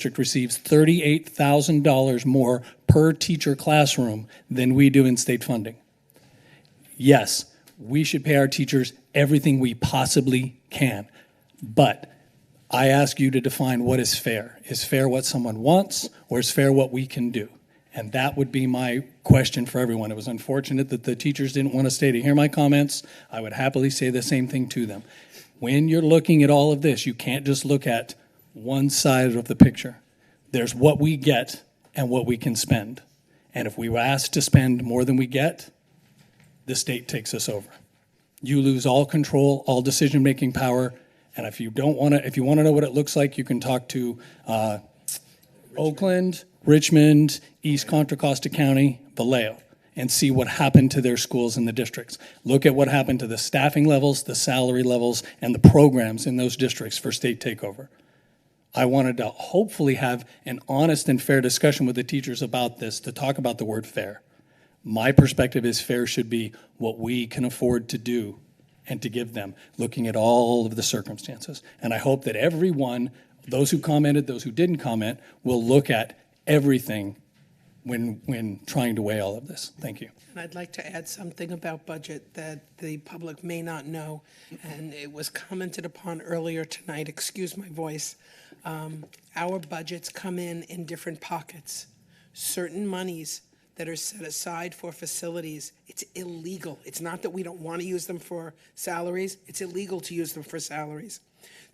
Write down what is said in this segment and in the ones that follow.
district receives $38,000 more per teacher classroom than we do in state funding. Yes, we should pay our teachers everything we possibly can, but I ask you to define what is fair. Is fair what someone wants, or is fair what we can do? And that would be my question for everyone. It was unfortunate that the teachers didn't want to stay to hear my comments. I would happily say the same thing to them. When you're looking at all of this, you can't just look at one side of the picture. There's what we get and what we can spend. And if we were asked to spend more than we get, the state takes us over. You lose all control, all decision-making power. And if you want to know what it looks like, you can talk to Oakland, Richmond, East Contra Costa County, Vallejo, and see what happened to their schools and the districts. Look at what happened to the staffing levels, the salary levels, and the programs in those districts for state takeover. I wanted to hopefully have an honest and fair discussion with the teachers about this, to talk about the word fair. My perspective is fair should be what we can afford to do and to give them, looking at all of the circumstances. And I hope that everyone, those who commented, those who didn't comment, will look at everything when trying to weigh all of this. Thank you. And I'd like to add something about budget that the public may not know, and it was commented upon earlier tonight. Excuse my voice. Our budgets come in different pockets. Certain monies that are set aside for facilities, it's illegal. It's not that we don't want to use them for salaries. It's illegal to use them for salaries.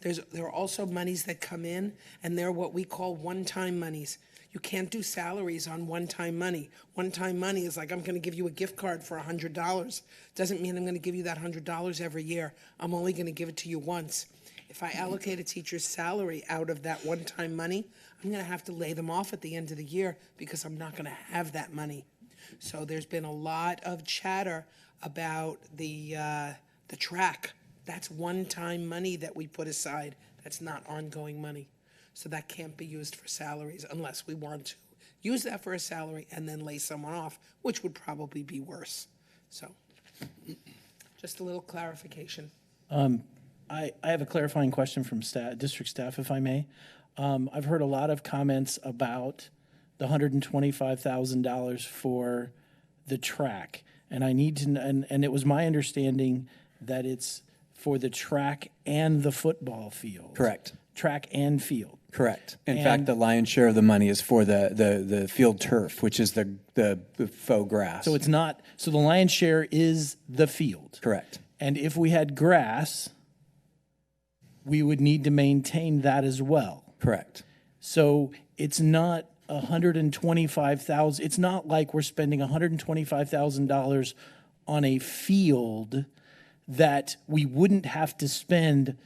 There are also monies that come in, and they're what we call one-time monies. You can't do salaries on one-time money. One-time money is like, I'm going to give you a gift card for $100. Doesn't mean I'm going to give you that $100 every year. I'm only going to give it to you once. If I allocate a teacher's salary out of that one-time money, I'm going to have to lay them off at the end of the year because I'm not going to have that money. So there's been a lot of chatter about the track. That's one-time money that we put aside. That's not ongoing money. So that can't be used for salaries unless we want to use that for a salary and then lay someone off, which would probably be worse. So just a little clarification. I have a clarifying question from district staff, if I may. I've heard a lot of comments about the $125,000 for the track, and I need to. And it was my understanding that it's for the track and the football field. Correct. Track and field. Correct. In fact, the lion's share of the money is for the field turf, which is the faux grass. So it's not. So the lion's share is the field. Correct. And if we had grass, we would need to maintain that as well. Correct. So it's not $125,000. It's not like we're spending $125,000 on a field that we wouldn't have to spend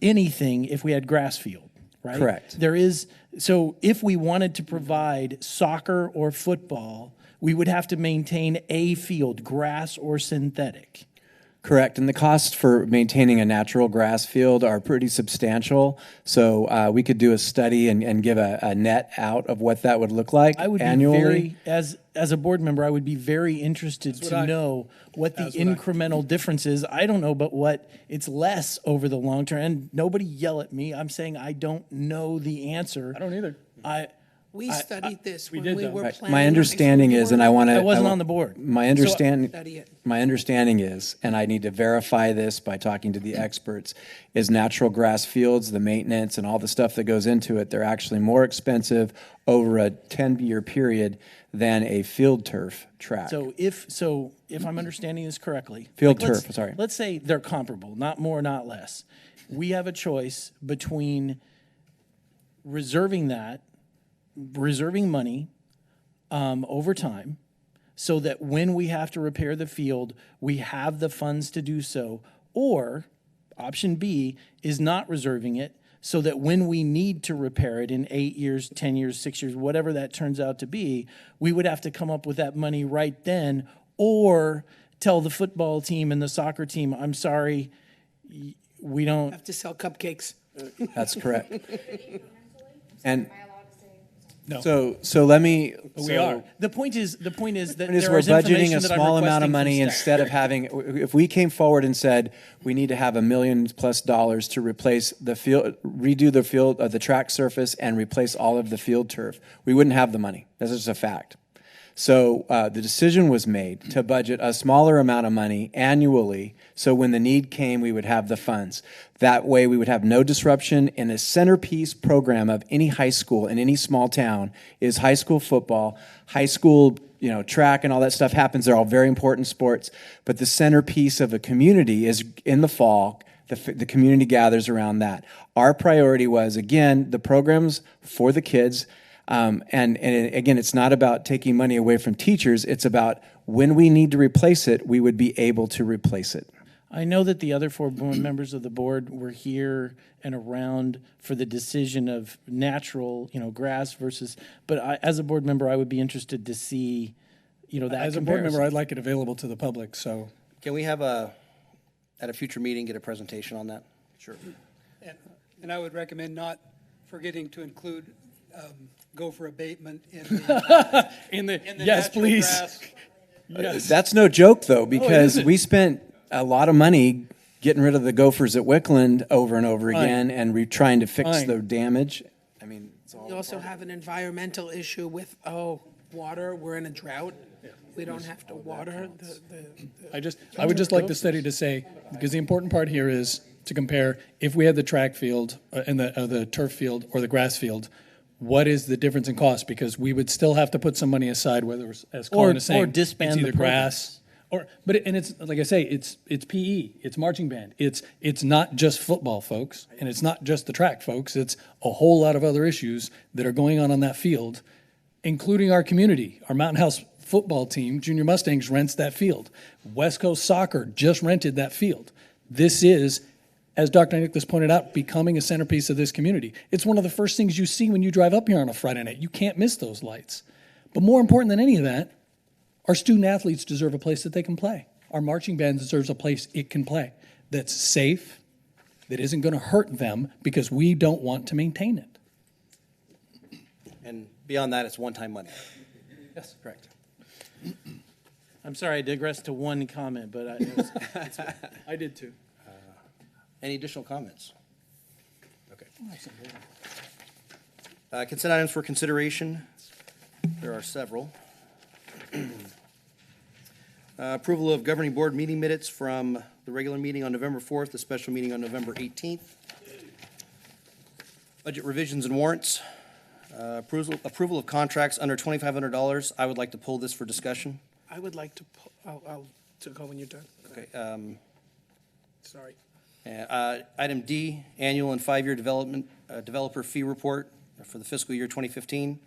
anything if we had grass field, right? Correct. There is. So if we wanted to provide soccer or football, we would have to maintain a field, grass or synthetic. Correct, and the costs for maintaining a natural grass field are pretty substantial. So we could do a study and give a net out of what that would look like annually. As a board member, I would be very interested to know what the incremental difference is. I don't know, but what it's less over the long term. And nobody yell at me. I'm saying I don't know the answer. I don't either. We studied this when did, we though. were planning. My understanding is, and I want to. I wasn't on the board. My understanding is, and I need to verify this by talking to the experts, is natural grass fields, the maintenance and all the stuff that goes into it, they're actually more expensive over a 10-year period than a field turf track. So if I'm understanding this correctly, let's say they're comparable, not more, not less. We have a choice between reserving money over time so that when we have to repair the field, we have the funds to do so. Or option B is not reserving it so that when we need to repair it in 8 years, 10 years, 6 years, whatever that turns out to be, we would have to come up with that money right then or tell the football team and the soccer team, I'm sorry, we don't have to sell cupcakes. That's correct. And No. So let me. But we are. The point is that Point is there we're is budgeting information a that I'm small amount of requesting from money staff. instead of having. If we came forward and said we need to have $1 million+ to replace the field, redo the field, the track surface, and replace all of the field turf, we wouldn't have the money. That's just a fact. So the decision was made to budget a smaller amount of money annually, so when the need came, we would have the funds. That way, we would have no disruption. And a centerpiece program of any high school in any small town is high school football, high school, track and all that stuff happens. They're all very important sports. But the centerpiece of a community is in the fall. The community gathers around that. Our priority was, again, the programs for the kids. And again, it's not about taking money away from teachers. It's about when we need to replace it, we would be able to replace it. I know that the other 4 members of the board were here and around for the decision of natural, grass versus. But as a board member, I would be interested to see, that As a board member, I'd like it available to the public. So Can we have at a future meeting, get a presentation on that? Sure. And I would recommend not forgetting to include gopher abatement in the, in the in the yes, natural please. grass. Yes. That's no joke, though, because isn't. we spent a lot of money getting rid of the gophers at Wickland over and over Fine. again, and trying to fix Fine. the damage. I mean, it's all. You also have an environmental issue with, water, we're in a drought. We don't have to water I would just like the study to say, because the important part here is to compare if we had the track field and the turf field or the grass field, what is the difference in cost? Because we would still have to put some money aside, whether it's, as Colin is saying, disband it's the either grass and it's like I say, it's PE, it's marching band, it's not just football, folks, and it's not just the track, folks. It's a whole lot of other issues that are going on that field, including our community. Our Mountain House football team, Junior Mustangs, rents that field. West Coast Soccer just rented that field. This is, as Dr. Nicholas pointed out, becoming a centerpiece of this community. It's one of the first things you see when you drive up here on a Friday night. You can't miss those lights. But more important than any of that, our student athletes deserve a place that they can play. Our marching band deserves a place it can play that's safe, that isn't going to hurt them because we don't want to maintain it. And beyond that, it's one-time money. Yes, correct. I'm sorry, I digressed to one comment, but I did too. Any additional comments? Okay. Consent items for consideration. There are several. Approval of governing board meeting minutes from the regular meeting on November 4th, the special meeting on November 18th. Budget revisions and warrants. Approval of contracts under $2,500. I would like to pull this for discussion. I would like to, I'll to go when you're done. Okay. Sorry. Item D, annual and 5-year developer fee report for the fiscal year 2015.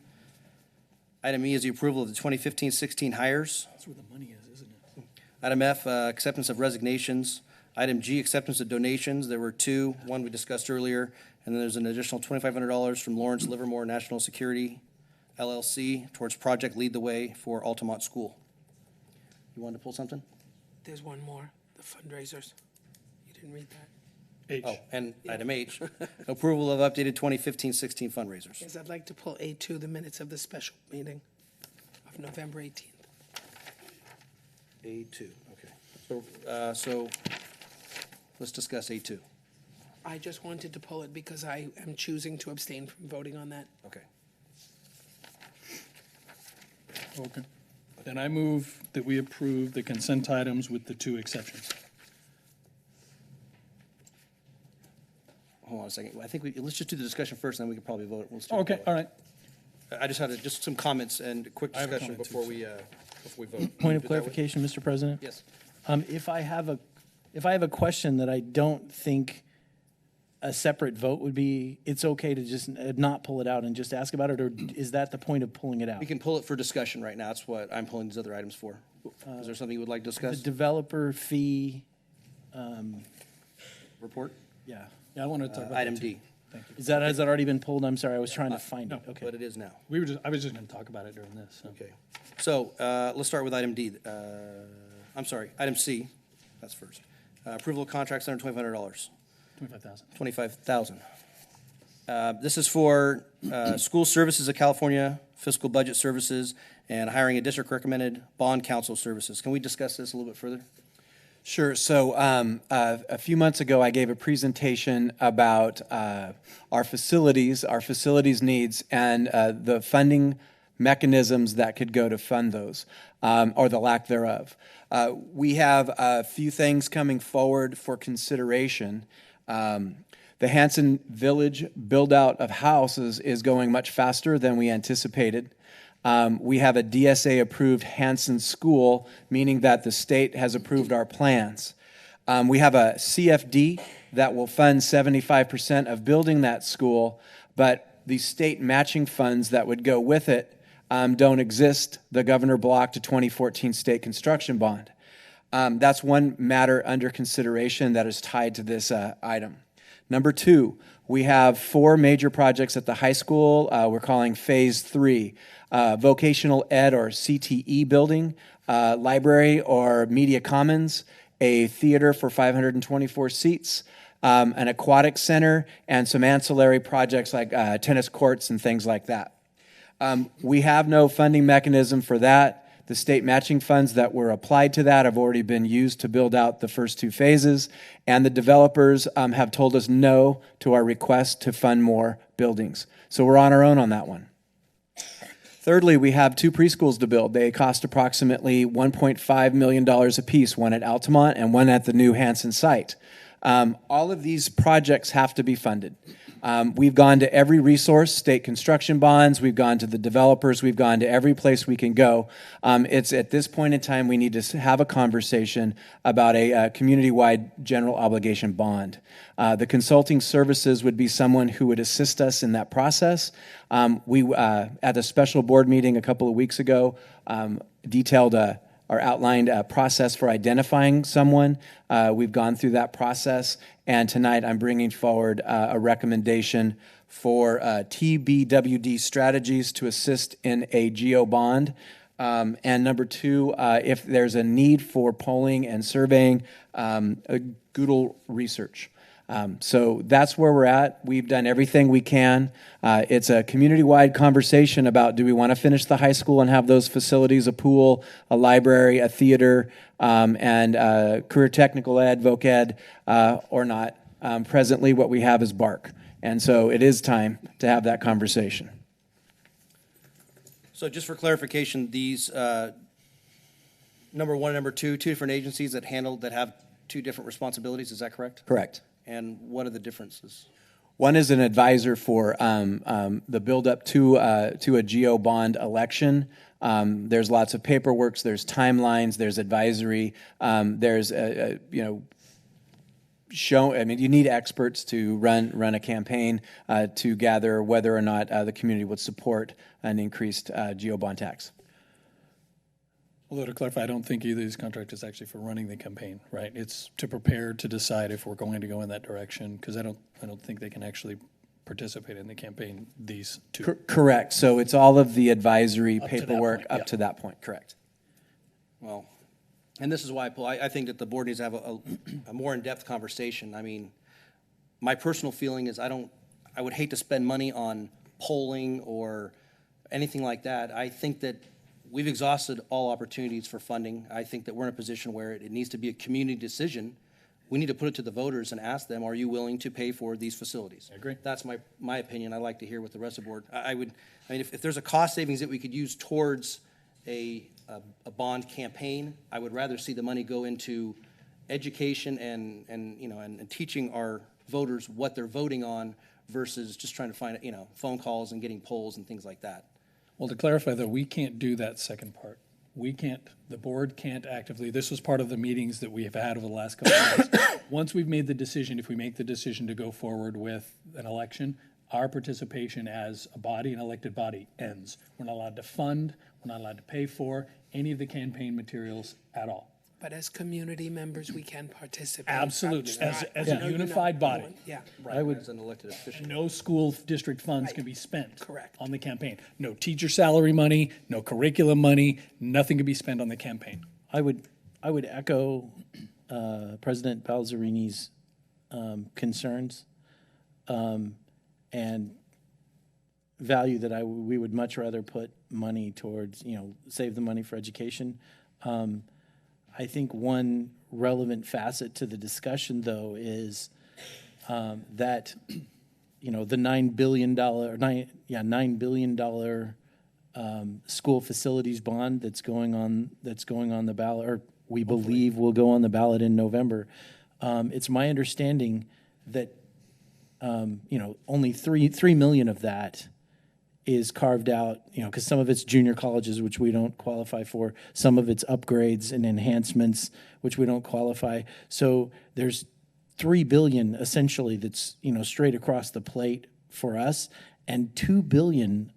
Item E is the approval of the 2015-16 hires. That's where the money is, isn't it? Item F, acceptance of resignations. Item G, acceptance of donations. There were 2, one we discussed earlier, and then there's an additional $2,500 from Lawrence Livermore National Security, LLC, towards Project Lead the Way for Altamont School. You wanted to pull something? There's one more, the fundraisers. You didn't read that? H. Oh, and item H, approval of updated 2015-16 fundraisers. Yes, I'd like to pull A2, the minutes of the special meeting of November 18th. A2, okay. So let's discuss A2. I just wanted to pull it because I am choosing to abstain from voting on that. Okay. Okay. Then I move that we approve the consent items with the 2 exceptions. Hold on a second. I think let's just do the discussion first, and then we can probably vote. Let's do it Okay, that way. all right. I just had just some comments and quick I have a discussion comment, before we vote. point of Do it that way? clarification, Mr. President. Yes. If I have a question that I don't think a separate vote would be, it's okay to just not pull it out and just ask about it, or is that the point of pulling it out? We can pull it for discussion right now. That's what I'm pulling these other items for. Is there something you would like to The discuss? developer fee, Report? yeah. Yeah, I wanted to talk about Item that too. D, Thank you. Has that already been pulled? I'm sorry, I was trying to find it. Okay. but it is now. I was just going to talk about it during this. So. Okay. So let's start with item D. I'm sorry, item C. That's first. Approval of contracts under $2,500. 25,000. $25,000. This is for School Services of California, Fiscal Budget Services, and hiring a district-recommended bond counsel services. Can we discuss this a little bit further? Sure. So a few months ago, I gave a presentation about our facilities needs, and the funding mechanisms that could go to fund those, or the lack thereof. We have a few things coming forward for consideration. The Hanson Village build-out of houses is going much faster than we anticipated. We have a DSA-approved Hanson school, meaning that the state has approved our plans. We have a CFD that will fund 75% of building that school, but the state matching funds that would go with it don't exist. The governor blocked a 2014 state construction bond. That's one matter under consideration that is tied to this item. Number two, we have 4 major projects at the high school. We're calling Phase 3. Vocational Ed or CTE building, library or media commons, a theater for 524 seats, an aquatic center, and some ancillary projects like tennis courts and things like that. We have no funding mechanism for that. The state matching funds that were applied to that have already been used to build out the first 2 phases, and the developers have told us no to our request to fund more buildings. So we're on our own on that one. Thirdly, we have 2 preschools to build. They cost approximately $1.5 million apiece, one at Altamont and one at the new Hanson site. All of these projects have to be funded. We've gone to every resource, state construction bonds, we've gone to the developers, we've gone to every place we can go. It's at this point in time we need to have a conversation about a community-wide general obligation bond. The consulting services would be someone who would assist us in that process. We, at a special board meeting a couple of weeks ago, detailed or outlined a process for identifying someone. We've gone through that process, and tonight I'm bringing forward a recommendation for TBWD strategies to assist in a GEO bond. And number 2, if there's a need for polling and surveying, Google research. So that's where we're at. We've done everything we can. It's a community-wide conversation about, do we want to finish the high school and have those facilities, a pool, a library, a theater, and career technical ed, voc ed, or not. Presently, what we have is BARC. And so it is time to have that conversation. So just for clarification, these number 1 and number 2, 2 different agencies that have 2 different responsibilities, is that correct? Correct. And what are the differences? One is an advisor for the build-up to a GEO bond election. There's lots of paperwork, there's timelines, there's advisory, there's you need experts to run a campaign to gather whether or not the community would support an increased GEO bond tax. Although to clarify, I don't think either of these contracts is actually for running the campaign, right? It's to prepare to decide if we're going to go in that direction, because I don't think they can actually participate in the campaign, these 2. Correct. So it's all of the advisory Up to that paperwork point, up yeah. to that point. Correct. Well, and this is why I think that the board needs to have a more in-depth conversation. I mean, my personal feeling is I would hate to spend money on polling or anything like that. I think that we've exhausted all opportunities for funding. I think that we're in a position where it needs to be a community decision. We need to put it to the voters and ask them, are you willing to pay for these facilities? I agree. That's my opinion. I'd like to hear what the rest of the board. If there's a cost savings that we could use towards a bond campaign, I would rather see the money go into education and teaching our voters what they're voting on versus just trying to find phone calls and getting polls and things like that. Well, to clarify, though, we can't do that second part. The board can't actively, this was part of the meetings that we have had over the last couple of months. Once we've made the decision, if we make the decision to go forward with an election, our participation as a body, an elected body, ends. We're not allowed to fund, we're not allowed to pay for any of the campaign materials at all. But as community members, we can participate. Absolutely, as Yeah. a unified body. Yeah. As an elected official. No school district funds can be spent Correct. on the campaign. No teacher salary money, no curriculum money, nothing can be spent on the campaign. I would echo President Balzerini's concerns. and value that we would much rather put money towards, save the money for education. I think one relevant facet to the discussion, though, is that the $9 billion school facilities bond that's going on the ballot, or we believe will go on the ballot in November. It's my understanding that only $3 million of that is carved out, because some of it's junior colleges, which we don't qualify for. Some of it's upgrades and enhancements, which we don't qualify. So there's $3 billion essentially that's straight across the plate for us, and $2 billion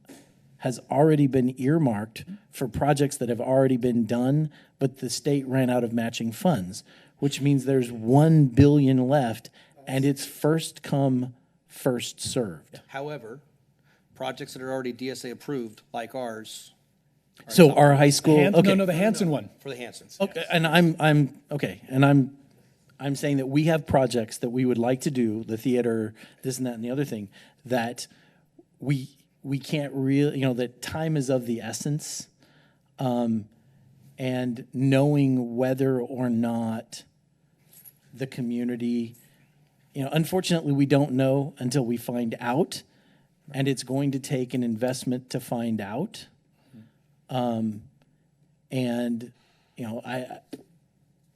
has already been earmarked for projects that have already been done, but the state ran out of matching funds, which means there's $1 billion left, and it's first come, first served. However, projects that are already DSA approved, like ours. So our high school, No, the Hanson one. For the Hansons. Okay, and I'm saying that we have projects that we would like to do, the theater, this and that and the other thing, that we can't really, that time is of the essence, and knowing whether or not the community, unfortunately we don't know until we find out, and it's going to take an investment to find out. And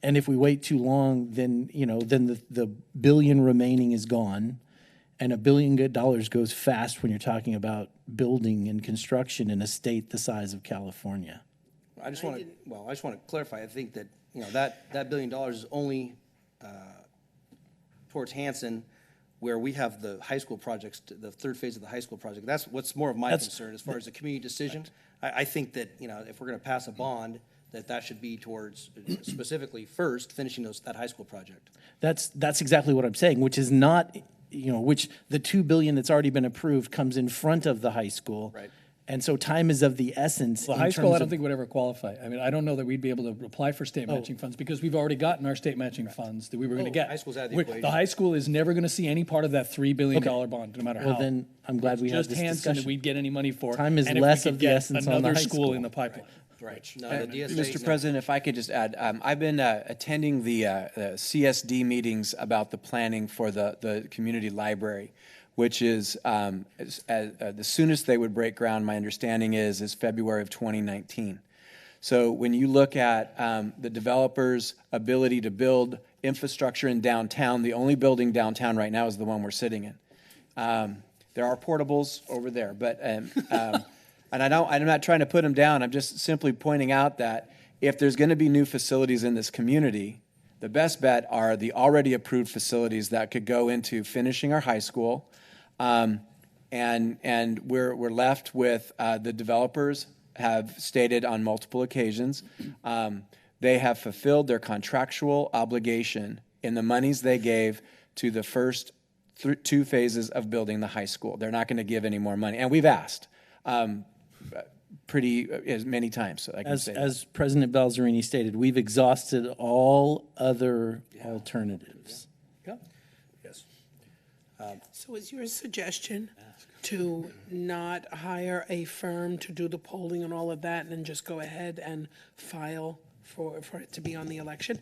if we wait too long, then the billion remaining is gone, and $1 billion goes fast when you're talking about building and construction in a state the size of California. I just want to clarify. I think that that $1 billion is only towards Hanson, where we have the high school projects, the third phase of the high school project. That's what's more of my concern as far as the community decision. Right. I think that if we're going to pass a bond, that should be towards specifically first finishing that high school project. That's exactly what I'm saying, which is not, which the $2 billion that's already been approved comes in front of the high school. Right. And so time is of the essence. The high school, I don't think would ever qualify. I mean, I don't know that we'd be able to apply for state matching funds because we've already gotten our state matching funds that we were going to get. High school's out of the equation. The high school is never going to see any part of that $3 billion bond, no matter how. Well, then I'm glad we had this just Hanson discussion. that we'd get any money for. Time is and less if we of could the get essence on the another high school school. in the pipeline. Right. No, the DSA. Mr. President, if I could just add, I've been attending the CSD meetings about the planning for the community library, which is the soonest they would break ground, my understanding is February of 2019. So when you look at the developer's ability to build infrastructure in downtown, the only building downtown right now is the one we're sitting in. There are portables over there, but and I'm not trying to put them down. I'm just simply pointing out that if there's going to be new facilities in this community, the best bet are the already approved facilities that could go into finishing our high school, and we're left with the developers have stated on multiple occasions they have fulfilled their contractual obligation in the monies they gave to the first two phases of building the high school. They're not going to give any more money, and we've asked pretty as many times. So I can say as President Balzerini stated, we've exhausted all other alternatives. Yeah. Yes. So is your suggestion to not hire a firm to do the polling and all of that, and then just go ahead and file for it to be on the election?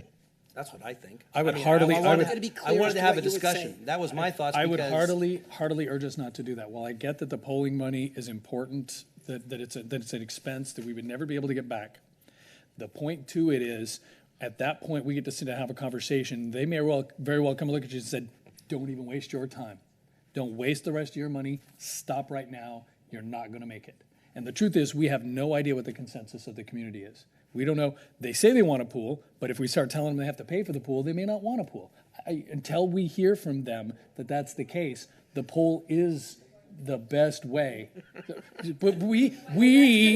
That's what I think. I would mean, heartily- I I wanted, would- Gotta be I clear wanted as to to have what a you would discussion. say. That was my thoughts. I would because heartily urge us not to do that. While I get that the polling money is important, that it's an expense that we would never be able to get back. The point to it is, at that point, we get to sit and have a conversation. They may very well come and look at you and say, "Don't even waste your time. Don't waste the rest of your money. Stop right now. You're not going to make it." And the truth is, we have no idea what the consensus of the community is. We don't know. They say they want a pool, but if we start telling them they have to pay for the pool, they may not want a pool. Until we hear from them that that's the case, the pool is the best way. But we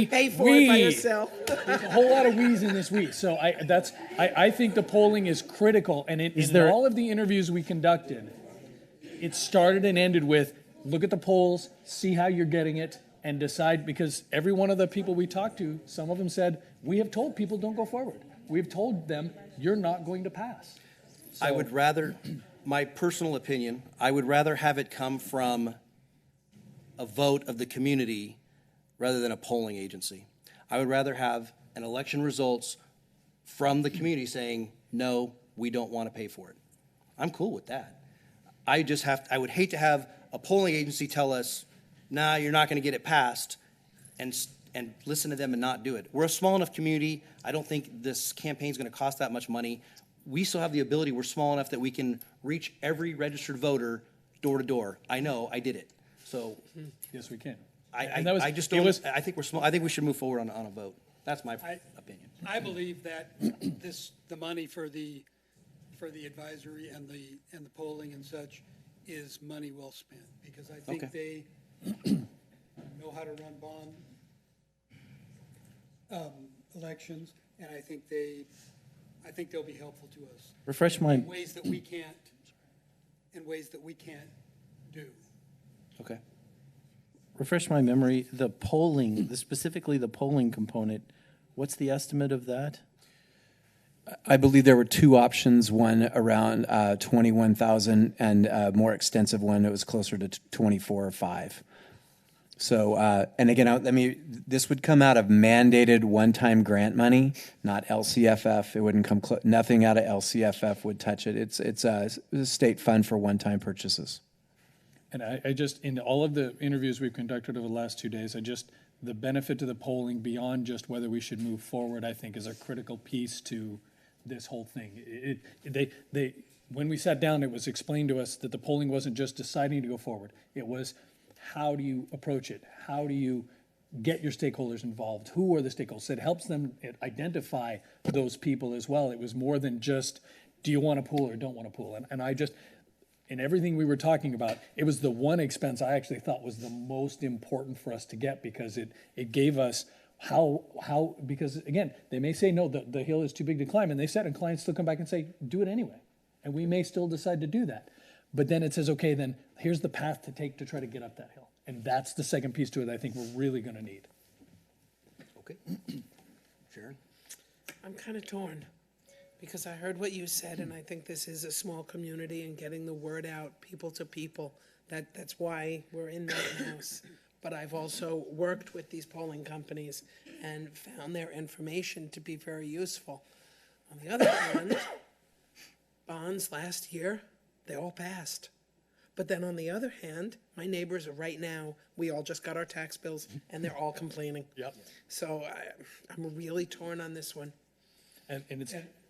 Pay for it by yourself. There's a whole lot of we's in this we. So I think the polling is critical. And in there- all of the interviews we conducted, it started and ended with, look at the polls, see how you're getting it, and decide, because every one of the people we talked to, some of them said, we have told people don't go forward. We've told them you're not going to pass. I would rather, my personal opinion, I would rather have it come from a vote of the community rather than a polling agency. I would rather have an election results from the community saying, no, we don't want to pay for it. I'm cool with that. I would hate to have a polling agency tell us, nah, you're not going to get it passed, and listen to them and not do it. We're a small enough community. I don't think this campaign is going to cost that much money. We still have the ability, we're small enough that we can reach every registered voter door to door. I know, I did it. So Yes, we can. I just don't, I think we're small, I think we should move forward on a vote. That's my opinion. I believe that the money for the advisory and the polling and such is money well spent, because I think Okay. they know how to run bond elections, and I think they'll be helpful to us Refresh my, in ways that we can't do. Okay. refresh my memory, the polling, specifically the polling component, what's the estimate of that? I believe there were two options, one around 21,000 and a more extensive one that was closer to 24 or 5. So, and again, this would come out of mandated one-time grant money, not LCFF. It wouldn't come, nothing out of LCFF would touch it. It's a state fund for one-time purchases. And I just, in all of the interviews we've conducted over the last 2 days, the benefit to the polling beyond just whether we should move forward, I think, is a critical piece to this whole thing. When we sat down, it was explained to us that the polling wasn't just deciding to go forward. It was, how do you approach it? How do you get your stakeholders involved? Who are the stakeholders? It helps them identify those people as well. It was more than just, do you want to pool or don't want to pool? And I just, in everything we were talking about, it was the one expense I actually thought was the most important for us to get, because it gave us because again, they may say, no, the hill is too big to climb, and they said, and clients still come back and say, do it anyway. And we may still decide to do that. But then it says, okay, then here's the path to take to try to get up that hill. And that's the second piece to it I think we're really going to need. Okay. Sharon? I'm kind of torn, because I heard what you said, and I think this is a small community, and getting the word out people to people, that's why we're in that house. But I've also worked with these polling companies and found their information to be very useful. On the other hand, bonds last year, they all passed. But then on the other hand, my neighbors are right now, we all just got our tax bills, and they're all complaining. Yep. So I'm really torn on this one. And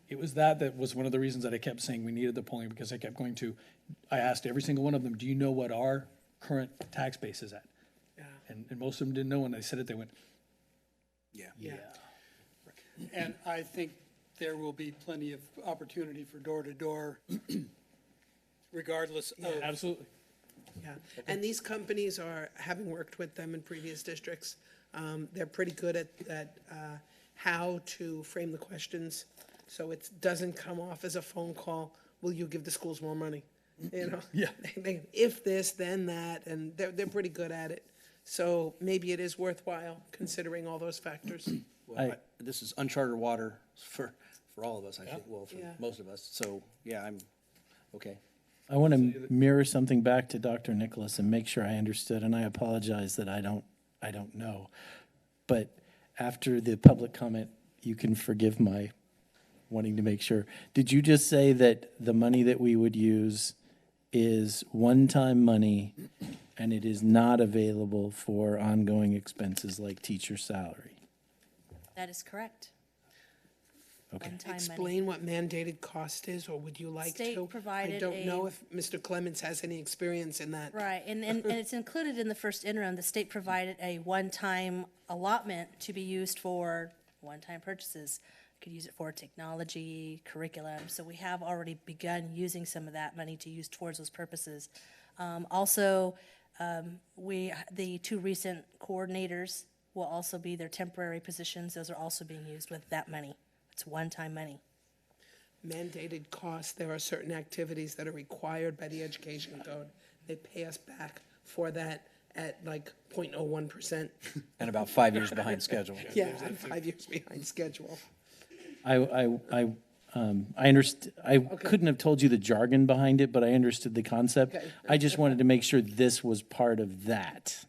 it was that was one of the reasons that I kept saying we needed the polling, because I asked every single one of them, do you know what our current tax base is at? Yeah. And most of them didn't know. When I said it, they went, Yeah. And I think there will be plenty of opportunity for door-to-door, regardless of. absolutely. Yeah, and these companies are, having worked with them in previous districts, they're pretty good at how to frame the questions, so it doesn't come off as a phone call, will you give the schools more money? You know? Yeah. If this, then that, and they're pretty good at it. So maybe it is worthwhile, considering all those factors. Well, this is uncharted water for all of us, I think, well, for Yeah. most of us. So, yeah, I'm, okay. I want to mirror something back to Dr. Nicholas and make sure I understood, and I apologize that I don't know. But after the public comment, you can forgive my wanting to make sure. Did you just say that the money that we would use is one-time money and it is not available for ongoing expenses like teacher salary? That is correct. Okay. One-time money. Explain what mandated cost is, or would you like to? State provided I don't a- know if Mr. Clements has any experience in that. Right, and it's included in the first interim. The state provided a one-time allotment to be used for one-time purchases. Could use it for technology, curriculum, so we have already begun using some of that money to use towards those purposes. Also, the two recent coordinators will also be their temporary positions. Those are also being used with that money. It's one-time money. Mandated costs, there are certain activities that are required by the education code. They pay us back for that at like 0.01%. And about 5 years behind schedule. Yeah, I'm 5 years behind schedule. I understand. I couldn't have told you the jargon behind it, but I understood the concept. Okay. I just wanted to make sure this was part of that.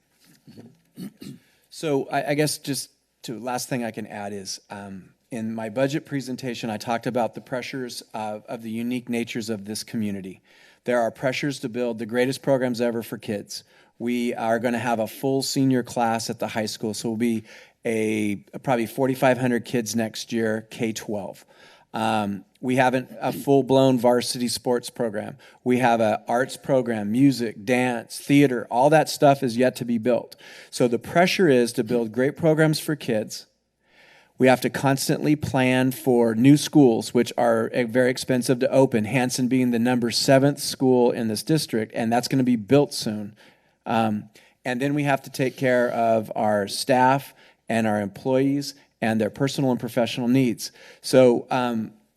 So I guess just to last thing I can add is in my budget presentation, I talked about the pressures of the unique natures of this community. There are pressures to build the greatest programs ever for kids. We are going to have a full senior class at the high school, so we'll be probably 4,500 kids next year, K-12. We have a full-blown varsity sports program. We have an arts program, music, dance, theater. All that stuff is yet to be built. So the pressure is to build great programs for kids. We have to constantly plan for new schools, which are very expensive to open, Hanson being the number 7th school in this district, and that's going to be built soon. And then we have to take care of our staff and our employees and their personal and professional needs. So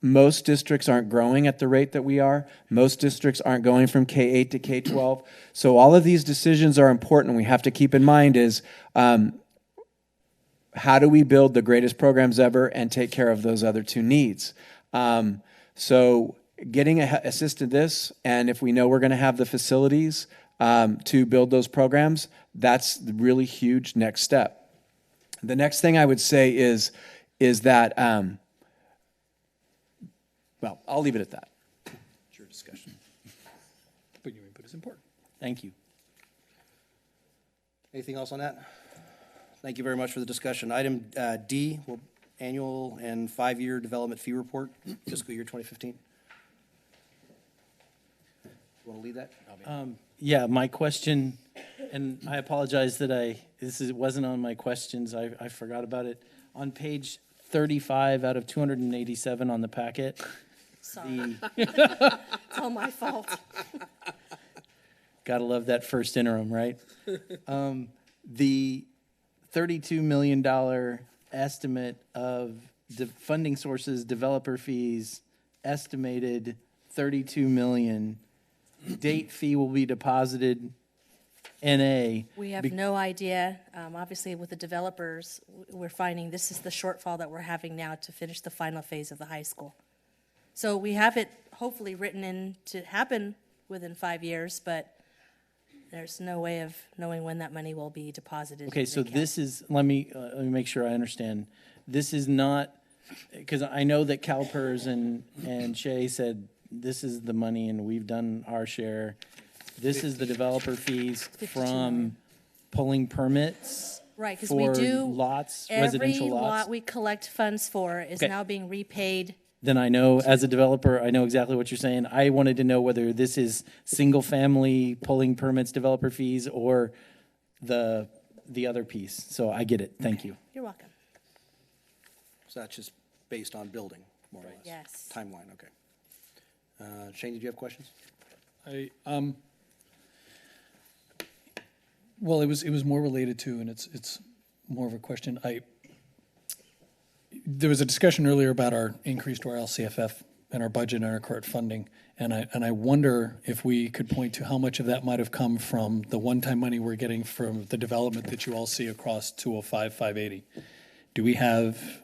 most districts aren't growing at the rate that we are. Most districts aren't going from K-8 to K-12. So all of these decisions are important. We have to keep in mind is how do we build the greatest programs ever and take care of those other two needs? So getting assisted this, and if we know we're going to have the facilities to build those programs, that's the really huge next step. The next thing I would say is that, well, I'll leave it at that. It's your discussion. But your input is important. Thank you. Anything else on that? Thank you very much for the discussion. Item D, annual and 5-year development fee report, fiscal year 2015. You want to lead that? Yeah, my question, and I apologize that it wasn't on my questions. I forgot about it. On page 35 out of 287 on the packet. Sorry. It's all my fault. Gotta love that first interim, right? The $32 million estimate of the funding sources, developer fees, estimated $32 million. Date fee will be deposited NA. We have no idea. Obviously, with the developers, we're finding this is the shortfall that we're having now to finish the final phase of the high school. So we have it hopefully written in to happen within 5 years, but there's no way of knowing when that money will be deposited. Okay, in so the account. this is, let me make sure I understand. This is not, because I know that CalPERS and Shay said this is the money and we've done our share. This is the developer fees 52 from million. pulling permits Right, because we for do lots, every residential lots. lot we collect funds for is Okay. now being repaid. Then I know, as a developer, I know exactly what you're saying. I wanted to know whether this is single-family pulling permits, developer fees, or the other piece. So I get it. Thank you. You're welcome. So that's just based on building, more or less? Yes. Timeline, okay. Shane, did you have questions? Well, it was more related to, and it's more of a question. There was a discussion earlier about our increase to our LCFF and our budget and our current funding, and I wonder if we could point to how much of that might have come from the one-time money we're getting from the development that you all see across 205, 580. Do we have?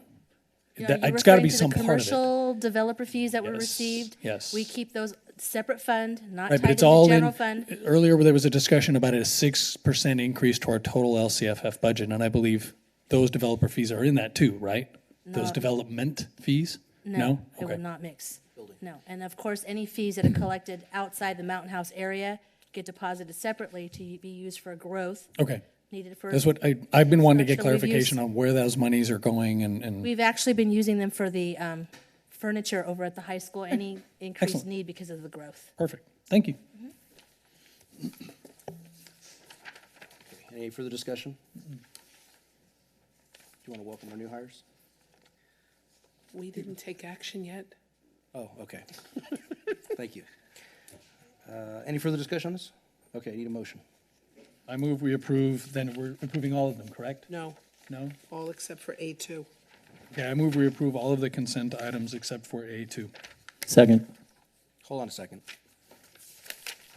It's got to be some part of it. Commercial developer fees that were Yes, received. yes. We keep those separate fund, not Right, tied but it's into all general in. fund. Earlier, there was a discussion about a 6% increase to our total LCFF budget, and I believe those developer fees are in that too, right? Those No. development fees? No, it Okay. would not mix. No, and of course, any fees that are collected outside the Mountain House area get deposited separately to be used for growth Okay. needed for. That's what I've been wanting to get construction. We've clarification on where those monies are going and We've actually been using them for the furniture over at the high school, any increased Excellent. need because of the growth. perfect. Thank you. Any further discussion? Do you want to welcome our new hires? We didn't take action yet. Oh, okay. Thank you. Any further discussion on this? Okay, need a motion. I move we approve, then we're approving all of them, correct? No, No? all except for A2. Okay, I move we approve all of the consent items except for A2. Second. Hold on a second.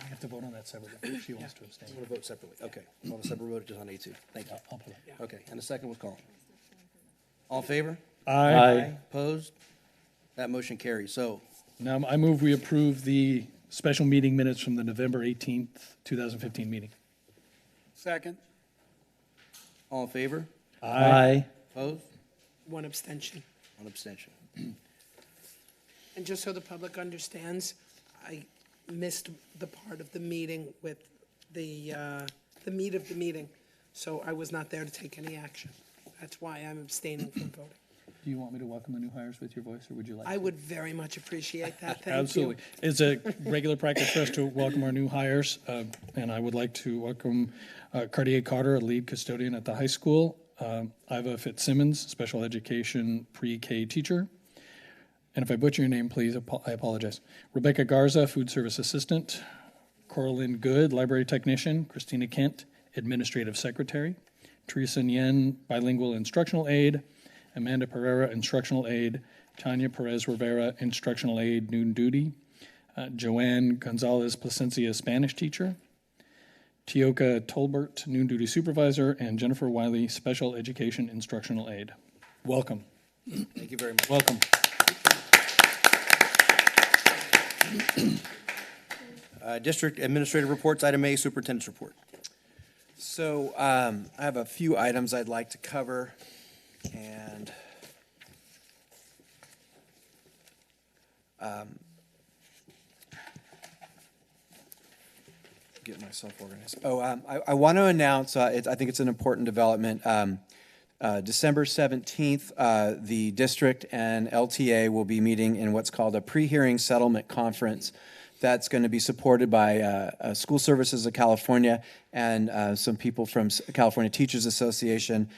I have to vote on that separately. She wants to abstain. I'm going to vote separately. Okay. On a separate vote just on A2. Thank you. I'll put it. Okay, and the second was called. All in favor? Aye. Opposed? That motion carries. So, Now, I move we approve the special meeting minutes from the November 18th, 2015 meeting. Second. All in favor? Aye. Opposed? One abstention. One abstention. And just so the public understands, I missed the part of the meeting with the meat of the meeting, so I was not there to take any action. That's why I'm abstaining from voting. Do you want me to welcome the new hires with your voice, or would you like I would very much appreciate that. Thank Absolutely. you. It's a regular practice for us to welcome our new hires, and I would like to welcome Cartier Carter, a lead custodian at the high school, Iva Fitzsimmons, special education pre-K teacher, and if I butcher your name, please, I apologize. Rebecca Garza, food service assistant, Corlin Good, library technician, Christina Kent, administrative secretary, Teresa Nguyen, bilingual instructional aide, Amanda Pereira, instructional aide, Tanya Perez Rivera, instructional aide, noon duty, Joanne Gonzalez Placencia, Spanish teacher, Tioka Tolbert, noon duty supervisor, and Jennifer Wiley, special education instructional aide. Welcome. Thank you very much. Welcome. District administrative reports, item A, superintendent's report. So I have a few items I'd like to cover, and get myself organized. I want to announce, I think it's an important development. December 17th, the district and LTA will be meeting in what's called a pre-hearing settlement conference. That's going to be supported by School Services of California and some people from California Teachers Association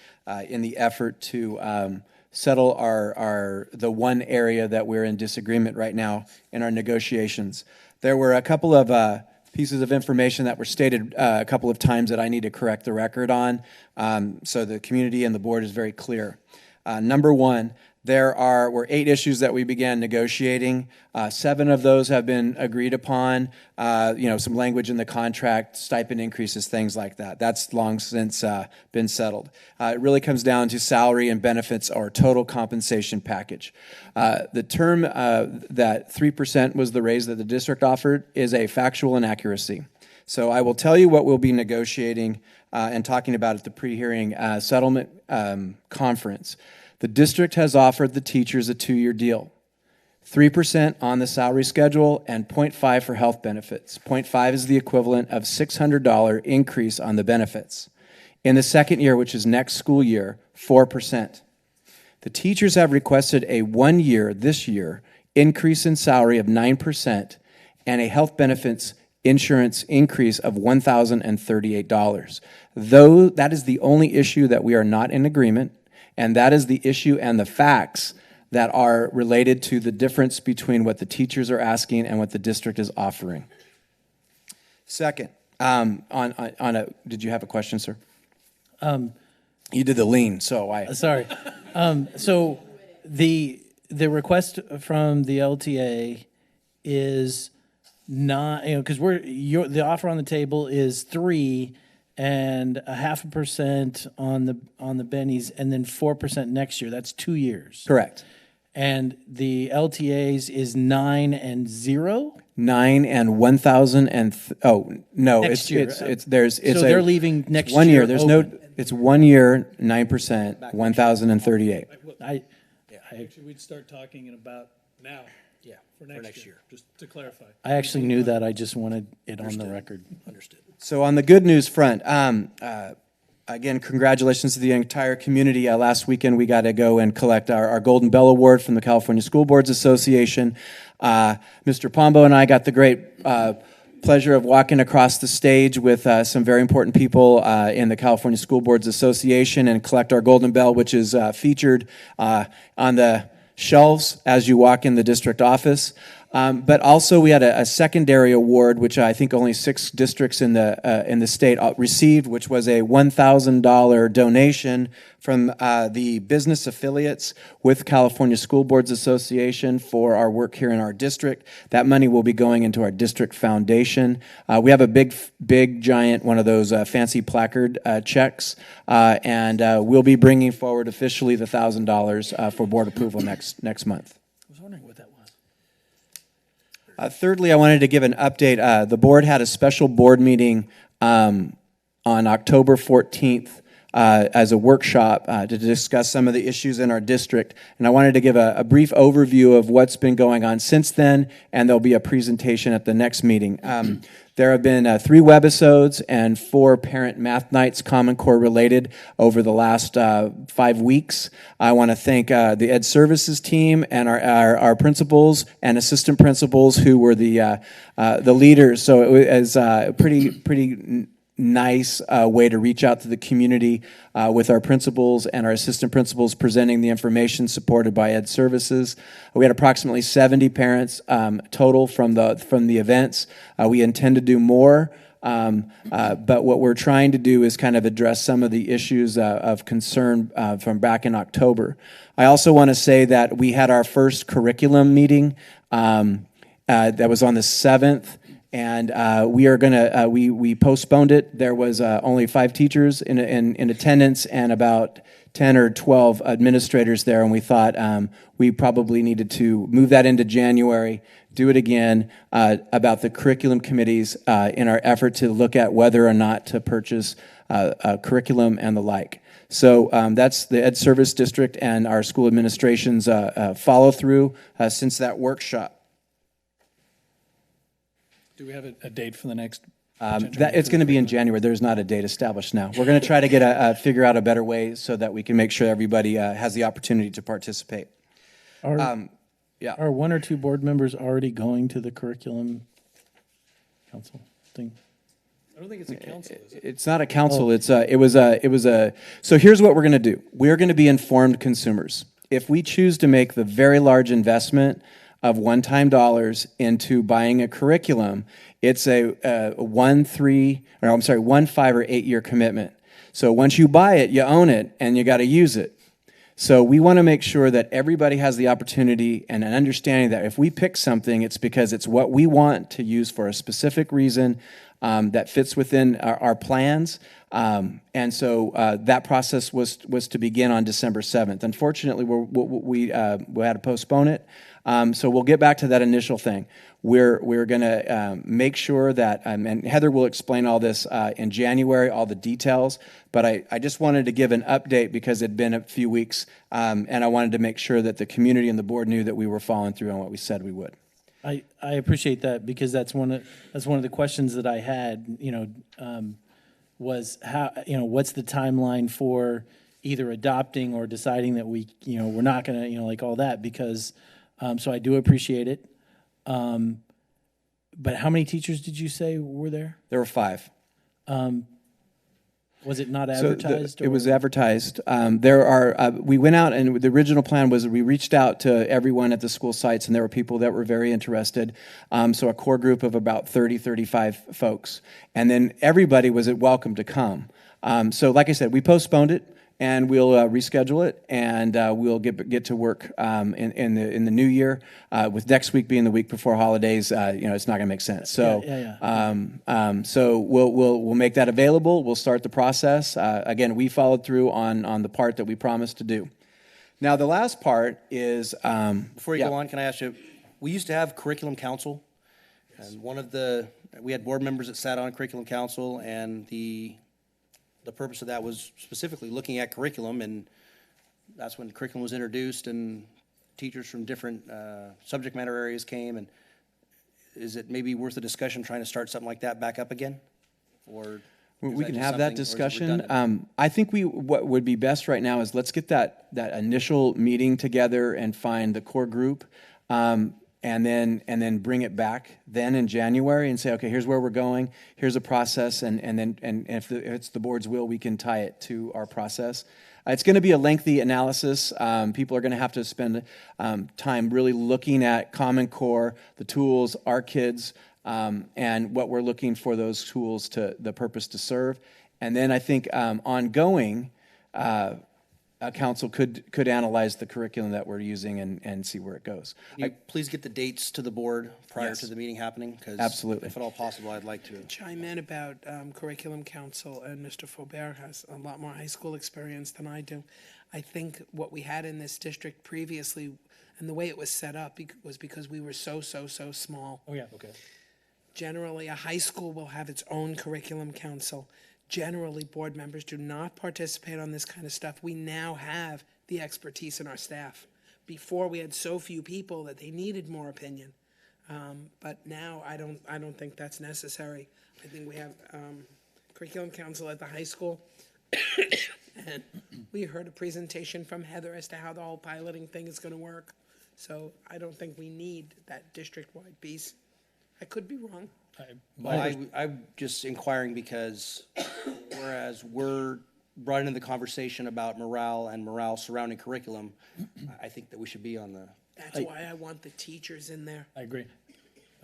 in the effort to settle the one area that we're in disagreement right now in our negotiations. There were a couple of pieces of information that were stated a couple of times that I need to correct the record on, so the community and the board is very clear. Number one, there were 8 issues that we began negotiating. 7 of those have been agreed upon. Some language in the contract, stipend increases, things like that. That's long since been settled. It really comes down to salary and benefits or total compensation package. The term that 3% was the raise that the district offered is a factual inaccuracy. So I will tell you what we'll be negotiating and talking about at the pre-hearing settlement conference. The district has offered the teachers a 2-year deal, 3% on the salary schedule and 0.5 for health benefits. 0.5 is the equivalent of $600 increase on the benefits. In the second year, which is next school year, 4%. The teachers have requested a 1-year, this year, increase in salary of 9% and a health benefits insurance increase of $1,038. Though that is the only issue that we are not in agreement, and that is the issue and the facts that are related to the difference between what the teachers are asking and what the district is offering. Second, did you have a question, sir? You did the lean, so I... Sorry. So the request from the LTA is not, because the offer on the table is 3 and 0.5% on the bennies, and then 4% next year. That's 2 years. Correct. And the LTA's is 9 and 0. 9 and 1,000 and no, Next year. They're leaving next 1 year. year. There's open. it's 1 year, 9%, 1,038. Actually, we'd start talking in about now. Yeah, For next year, just to clarify. I actually knew that. I just wanted it on the record. Understood. So on the good news front, again, congratulations to the entire community. Last weekend, we got to go and collect our Golden Bell Award from the California School Boards Association. Mr. Pombo and I got the great pleasure of walking across the stage with some very important people in the California School Boards Association and collect our Golden Bell, which is featured on the shelves as you walk in the district office. But also we had a secondary award, which I think only 6 districts in the state received, which was a $1,000 donation from the business affiliates with California School Boards Association for our work here in our district. That money will be going into our district foundation. We have a big, giant, one of those fancy placard checks, and we'll be bringing forward officially the $1,000 for board approval next month. I was wondering what that was. Thirdly, I wanted to give an update. The board had a special board meeting on October 14th as a workshop to discuss some of the issues in our district. And I wanted to give a brief overview of what's been going on since then, and there'll be a presentation at the next meeting. There have been 3 webisodes and 4 parent math nights, Common Core related, over the last 5 weeks. I want to thank the Ed Services team and our principals and assistant principals who were the leaders. So it was a pretty nice way to reach out to the community with our principals and our assistant principals presenting the information supported by Ed Services. We had approximately 70 parents total from the events. We intend to do more, but what we're trying to do is kind of address some of the issues of concern from back in October. I also want to say that we had our first curriculum meeting that was on the 7th. And we are gonna we postponed it. There was only 5 teachers in attendance and about 10 or 12 administrators there, and we thought we probably needed to move that into January, do it again about the curriculum committees in our effort to look at whether or not to purchase curriculum and the like. So that's the Ed Service District and our school administration's follow through since that workshop. Do we have a date for the next? It's going to be in January. There's not a date established now. We're going to try to get figure out a better way so that we can make sure everybody has the opportunity to participate. Are 1 or 2 board members already going to the curriculum council thing? I don't think it's a council, is it? It's not a council. So here's what we're going to do. We're going to be informed consumers. If we choose to make the very large investment of one-time dollars into buying a curriculum, it's a 1, 5, or 8 year commitment. So once you buy it, you own it, and you got to use it. So we want to make sure that everybody has the opportunity and an understanding that if we pick something, it's because it's what we want to use for a specific reason that fits within our plans. And so that process was to begin on December 7th. Unfortunately, we had to postpone it. So we'll get back to that initial thing. We're going to make sure that, and Heather will explain all this in January, all the details, but I just wanted to give an update because it had been a few weeks, and I wanted to make sure that the community and the board knew that we were following through on what we said we would. I appreciate that because that's one of the questions that I had, was how, what's the timeline for either adopting or deciding that we're not going to, like all that, because so I do appreciate it. But how many teachers did you say were there? There were 5. Was it not advertised? It was advertised. We went out, and the original plan was we reached out to everyone at the school sites, and there were people that were very interested. So a core group of about 30, 35 folks. And then everybody was welcome to come. So like I said, we postponed it. And we'll reschedule it, and we'll get to work in the new year. With next week being the week before holidays, it's not going to make sense. So, so we'll make that available. We'll start the process. Again, we followed through on the part that we promised to do. Now, the last part is before you go on, can I ask you? We used to have curriculum council, and we had board members that sat on curriculum council, and the purpose of that was specifically looking at curriculum, and that's when curriculum was introduced and teachers from different subject matter areas came. And is it maybe worth a discussion trying to start something like that back up again? Or we can have that discussion. I think what would be best right now is let's get that initial meeting together and find the core group. And then bring it back then in January and say, okay, here's where we're going, here's a process, and if it's the board's will, we can tie it to our process. It's going to be a lengthy analysis. People are going to have to spend time really looking at Common Core, the tools, our kids, and what we're looking for those tools to the purpose to serve. And then I think ongoing, council could analyze the curriculum that we're using and see where it goes. Can you please get the dates to the board prior to the meeting happening? Absolutely. If at all possible, I'd like to chime in about curriculum council, and Mr. Faubert has a lot more high school experience than I do. I think what we had in this district previously, and the way it was set up, was because we were so small. Oh, yeah, okay. Generally, a high school will have its own curriculum council. generally board members do not participate on this kind of stuff. We now have the expertise in our staff. Before, we had so few people that they needed more opinion. But now I don't think that's necessary. I think we have curriculum council at the high school. And we heard a presentation from Heather as to how the whole piloting thing is going to work. So I don't think we need that district-wide piece. I could be wrong. I'm just inquiring because whereas we're brought into the conversation about morale and morale surrounding curriculum, I think that we should be on the. That's why I want the teachers in there. I agree.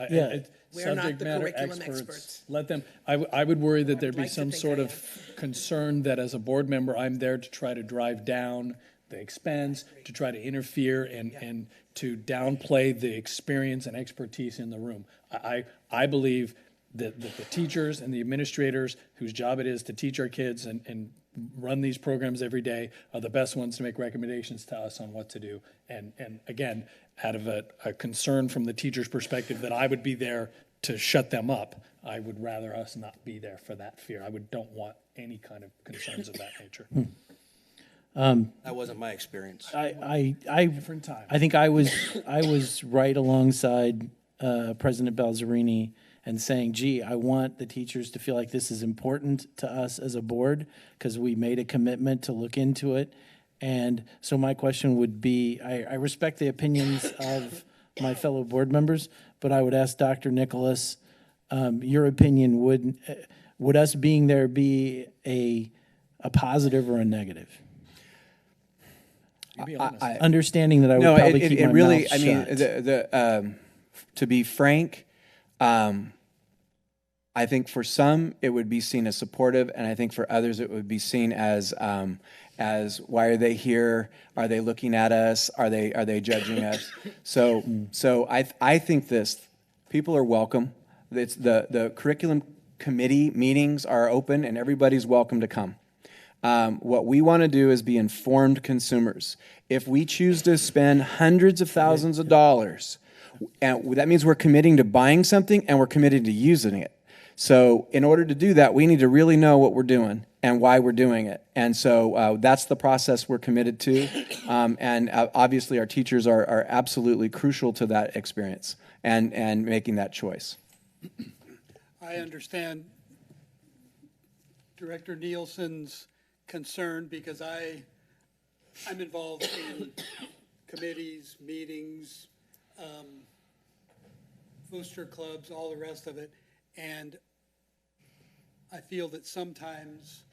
Yeah. We're not the curriculum experts. Let them, I would worry that there'd be like to some think sort I of concern that as a board member, I'm there to try to drive down the expense, to try to interfere and to downplay the experience and expertise in the room. I believe that the teachers and the administrators whose job it is to teach our kids and run these programs every day are the best ones to make recommendations to us on what to do. And again, out of a concern from the teacher's perspective that I would be there to shut them up, I would rather us not be there for that fear. Don't want any kind of concerns of that nature. That wasn't my experience. Different time. I think I was right alongside President Balzerini and saying, gee, I want the teachers to feel like this is important to us as a board because we made a commitment to look into it. And so my question would be, I respect the opinions of my fellow board members, but I would ask Dr. Nicholas, your opinion, would us being there be a positive or a negative? Be honest. Understanding that I would probably keep my really, mouth shut. To be frank, I think for some it would be seen as supportive, and I think for others it would be seen as why are they here? Are they looking at us? Are they judging us? So I think this people are welcome. It's the curriculum committee meetings are open, and everybody's welcome to come. What we want to do is be informed consumers. If we choose to spend hundreds of thousands of dollars, and that means we're committing to buying something and we're committed to using it. So in order to do that, we need to really know what we're doing and why we're doing it. And so that's the process we're committed to. And obviously our teachers are absolutely crucial to that experience and making that choice. I understand Director Nielsen's concern because I'm involved in committees, meetings, booster clubs, all the rest of it, and I feel that sometimes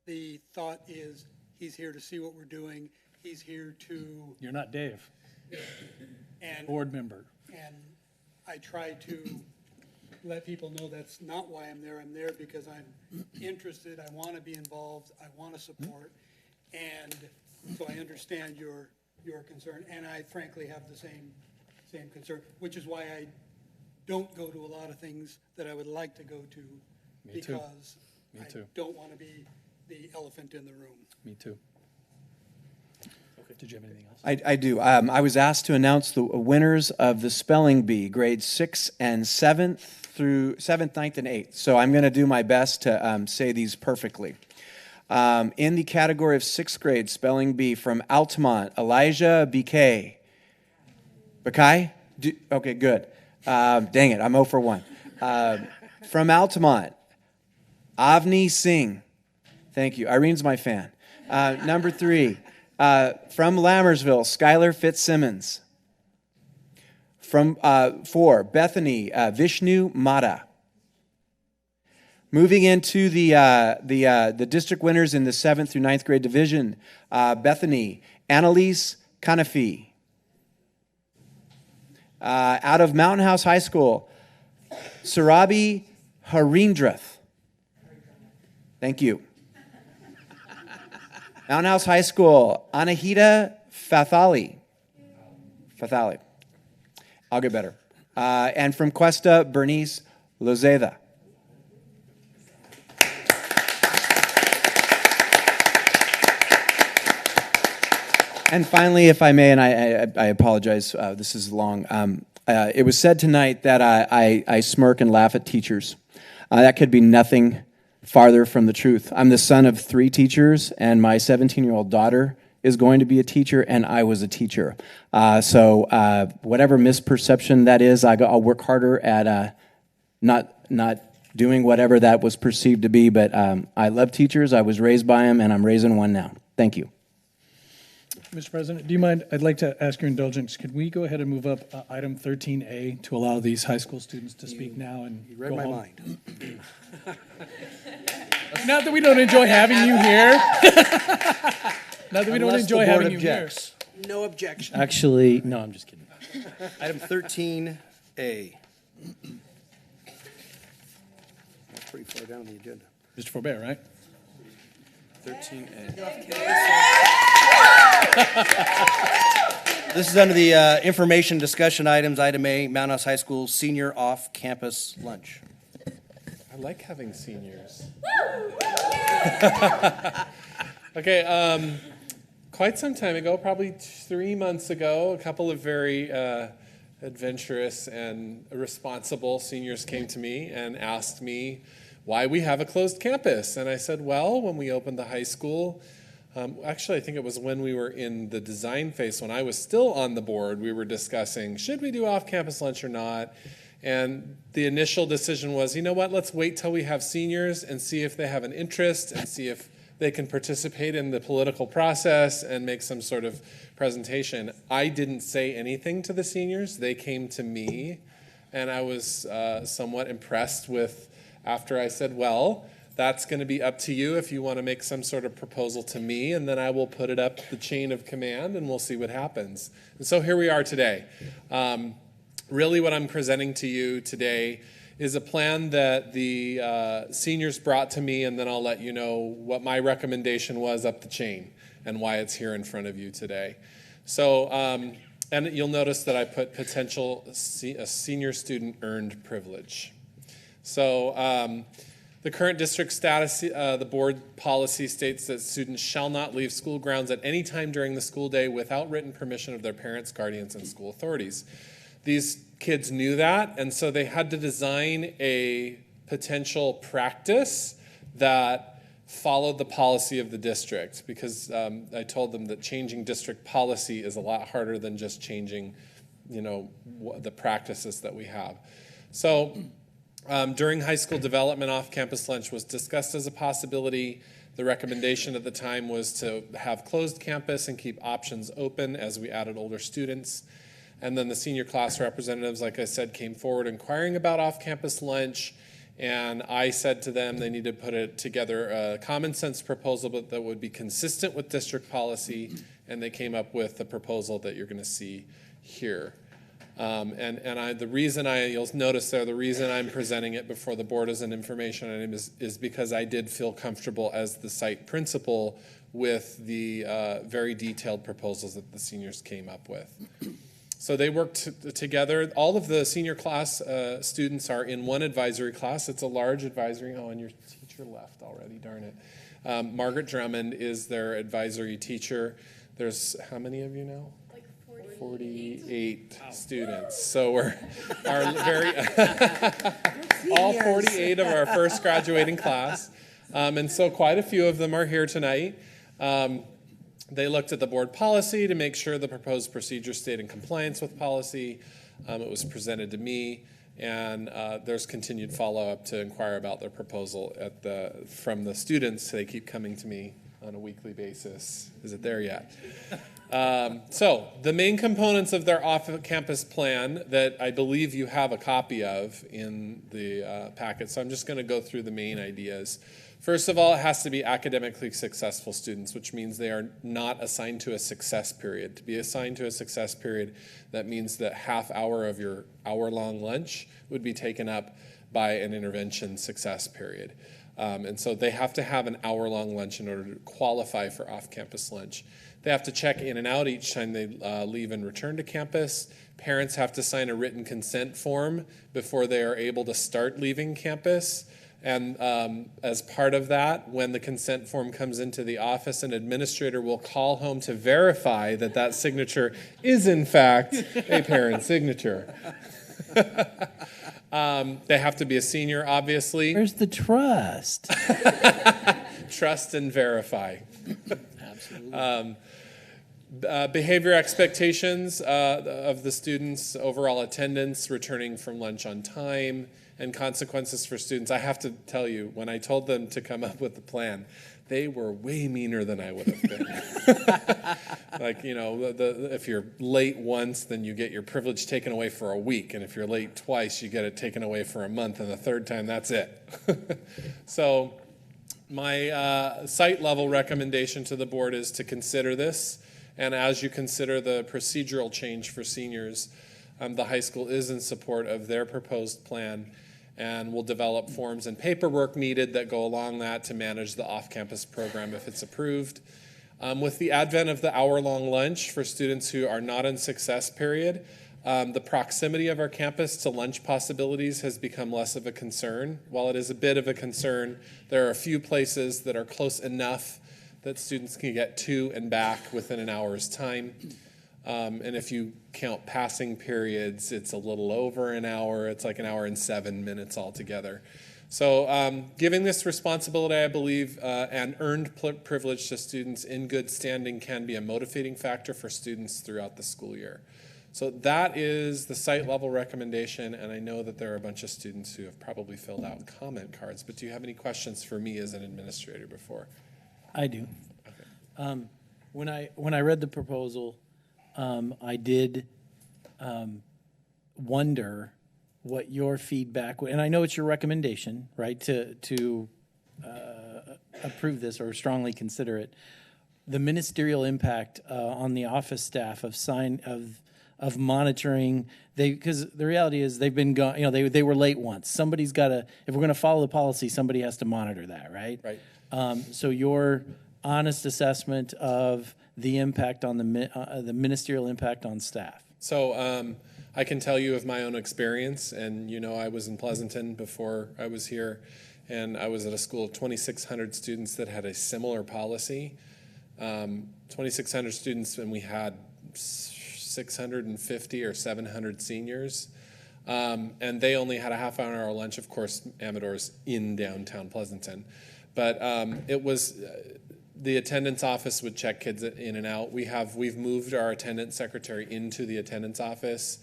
the thought is he's here to see what we're doing, he's here to... You're not Dave. And board member. And I try to let people know that's not why I'm there. I'm there because I'm interested, I want to be involved, I want to support, and so I understand your concern, and I frankly have the same concern, which is why I don't go to a lot of things that I would like to go to. Me too. Because Me I too. don't want to be the elephant in the room. Me too. Okay. Did you have anything else? I do. I was asked to announce the winners of the spelling bee, grades 6 and 7th through 7th, 9th, and 8th. So I'm going to do my best to say these perfectly. In the category of 6th grade spelling bee from Altamont, Elijah BK. Bakai? Okay, good. Dang it, I'm 0 for 1. From Altamont, Avni Singh. Thank you. Irene's my fan. Number 3. From Lammersville, Skylar Fitzsimmons. From 4, Bethany, Vishnu Mata. Moving into the district winners in the 7th through 9th grade division, Bethany, Annalise Kanafi. Out of Mountain House High School, Sarabi Harindrath. Thank you. Mountain House High School, Anahita Fathali. I'll get better. And from Cuesta, Bernice Lozeda. And finally, if I may, and I apologize, this is long. It was said tonight that I smirk and laugh at teachers. That could be nothing farther from the truth. I'm the son of 3 teachers, and my 17-year-old daughter is going to be a teacher, and I was a teacher. So whatever misperception that is, I'll work harder at not doing whatever that was perceived to be. But I love teachers. I was raised by them, and I'm raising one now. Thank you. Mr. President, do you mind, I'd like to ask your indulgence, could we go ahead and move up item 13A to allow these high school students to speak now and You read go my home? mind. Not that we don't enjoy having you here. Not that we don't Unless the enjoy board having you objects. No objection. Actually, no, I'm just kidding. Item 13A. That's pretty far down the agenda. here. Mr. Forbert, right? 13A. This is under the information discussion items, item A, Mount House High School senior off-campus lunch. I like having seniors. Okay, quite some time ago, probably 3 months ago, a couple of very adventurous and responsible seniors came to me and asked me why we have a closed campus. And I said, well, when we opened the high school, actually, I think it was when we were in the design phase, when I was still on the board, we were discussing, should we do off-campus lunch or not? And the initial decision was, you know what, let's wait till we have seniors and see if they have an interest and see if they can participate in the political process and make some sort of presentation. I didn't say anything to the seniors. They came to me, and I was somewhat impressed with, after I said, well, that's going to be up to you if you want to make some sort of proposal to me, and then I will put it up the chain of command, and we'll see what happens. And so here we are today. Really what I'm presenting to you today is a plan that the seniors brought to me, and then I'll let you know what my recommendation was up the chain and why it's here in front of you today. So, and you'll notice that I put potential a senior student earned privilege. So the current district status, the board policy states that students shall not leave school grounds at any time during the school day without written permission of their parents, guardians, and school authorities. These kids knew that, and so they had to design a potential practice that followed the policy of the district, because I told them that changing district policy is a lot harder than just changing, the practices that we have. So during high school development, off-campus lunch was discussed as a possibility. The recommendation at the time was to have closed campus and keep options open as we added older students. And then the senior class representatives, like I said, came forward inquiring about off-campus lunch. And I said to them they need to put together a common sense proposal that would be consistent with district policy. And they came up with the proposal that you're going to see here. The reason you'll notice there, the reason I'm presenting it before the board as an information item is because I did feel comfortable as the site principal with the very detailed proposals that the seniors came up with. So they worked together. All of the senior class students are in one advisory class. It's a large advisory. Oh, and your teacher left already, darn it. Margaret Drummond is their advisory teacher. There's how many of you now? 48 students. So we're all 48 of our first graduating class. And so quite a few of them are here tonight. They looked at the board policy to make sure the proposed procedure stayed in compliance with policy. It was presented to me, and there's continued follow-up to inquire about their proposal from the students. They keep coming to me on a weekly basis. Is it there yet? So the main components of their off-campus plan that I believe you have a copy of in the packet. So I'm just going to go through the main ideas. First of all, it has to be academically successful students, which means they are not assigned to a success period. To be assigned to a success period, that means that half hour of your hour-long lunch would be taken up by an intervention success period. And so they have to have an hour-long lunch in order to qualify for off-campus lunch. They have to check in and out each time they leave and return to campus. Parents have to sign a written consent form before they are able to start leaving campus. And as part of that, when the consent form comes into the office, an administrator will call home to verify that that signature is, in fact, a parent signature. They have to be a senior, obviously. Where's the trust? Trust and verify. Absolutely. Behavior expectations of the students, overall attendance, returning from lunch on time, and consequences for students. I have to tell you, when I told them to come up with the plan, they were way meaner than I would have been. Like, if you're late once, then you get your privilege taken away for a week. And if you're late twice, you get it taken away for a month. And the third time, that's it. So my site level recommendation to the board is to consider this. And as you consider the procedural change for seniors, the high school is in support of their proposed plan and will develop forms and paperwork needed that go along that to manage the off-campus program if it's approved. With the advent of the hour-long lunch for students who are not in success period, the proximity of our campus to lunch possibilities has become less of a concern. While it is a bit of a concern, there are a few places that are close enough that students can get to and back within an hour's time. And if you count passing periods, it's a little over an hour. It's like an hour and 7 minutes altogether. So giving this responsibility, I believe, and earned privilege to students in good standing can be a motivating factor for students throughout the school year. So that is the site level recommendation, and I know that there are a bunch of students who have probably filled out comment cards, but do you have any questions for me as an administrator before? I do. Okay. When I read the proposal, I did wonder what your feedback would, and I know it's your recommendation, right, to approve this or strongly consider it. The ministerial impact on the office staff of monitoring, because the reality is they've been gone. They were late once. Somebody's got to. If we're going to follow the policy, somebody has to monitor that, right? Right. So your honest assessment of the impact on the ministerial impact on staff. So I can tell you of my own experience, and I was in Pleasanton before I was here, and I was at a school of 2,600 students that had a similar policy. 2,600 students, and we had 650 or 700 seniors, and they only had a half hour lunch. Of course, Amador's in downtown Pleasanton, but it was. The attendance office would check kids in and out. We've moved our attendance secretary into the attendance office.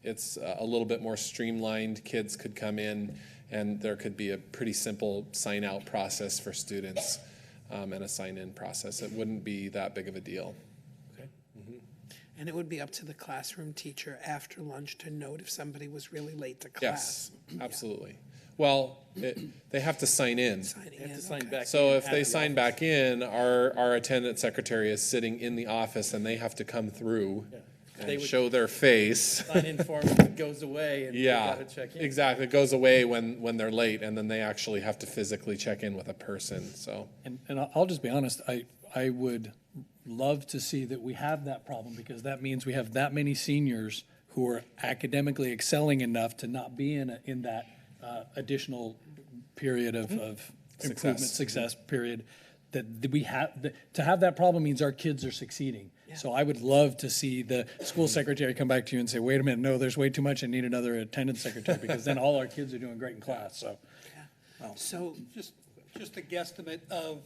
It's a little bit more streamlined. Kids could come in, and there could be a pretty simple sign-out process for students and a sign-in process. It wouldn't be that big of a deal. Okay. Mm-hmm. And it would be up to the classroom teacher after lunch to note if somebody was really late to class. Yes, absolutely. Well, they have to sign in. Signing They have in, to sign okay. back. So in if at they the sign office. back in, our attendance secretary is sitting in the office, and they have to come through They and would- show their face. sign-in form it goes away, and Yeah, they got to check in. exactly. It goes away when they're late, and then they actually have to physically check in with a person. So And I'll just be honest, I would love to see that we have that problem, because that means we have that many seniors who are academically excelling enough to not be in that additional period of improvement, success period, that we have. To have that problem means our kids are succeeding. So I would love to see the school secretary come back to you and say, wait a minute, no, there's way too much, I need another attendance secretary, because then all our kids are doing great in class, so. So, Just a guesstimate of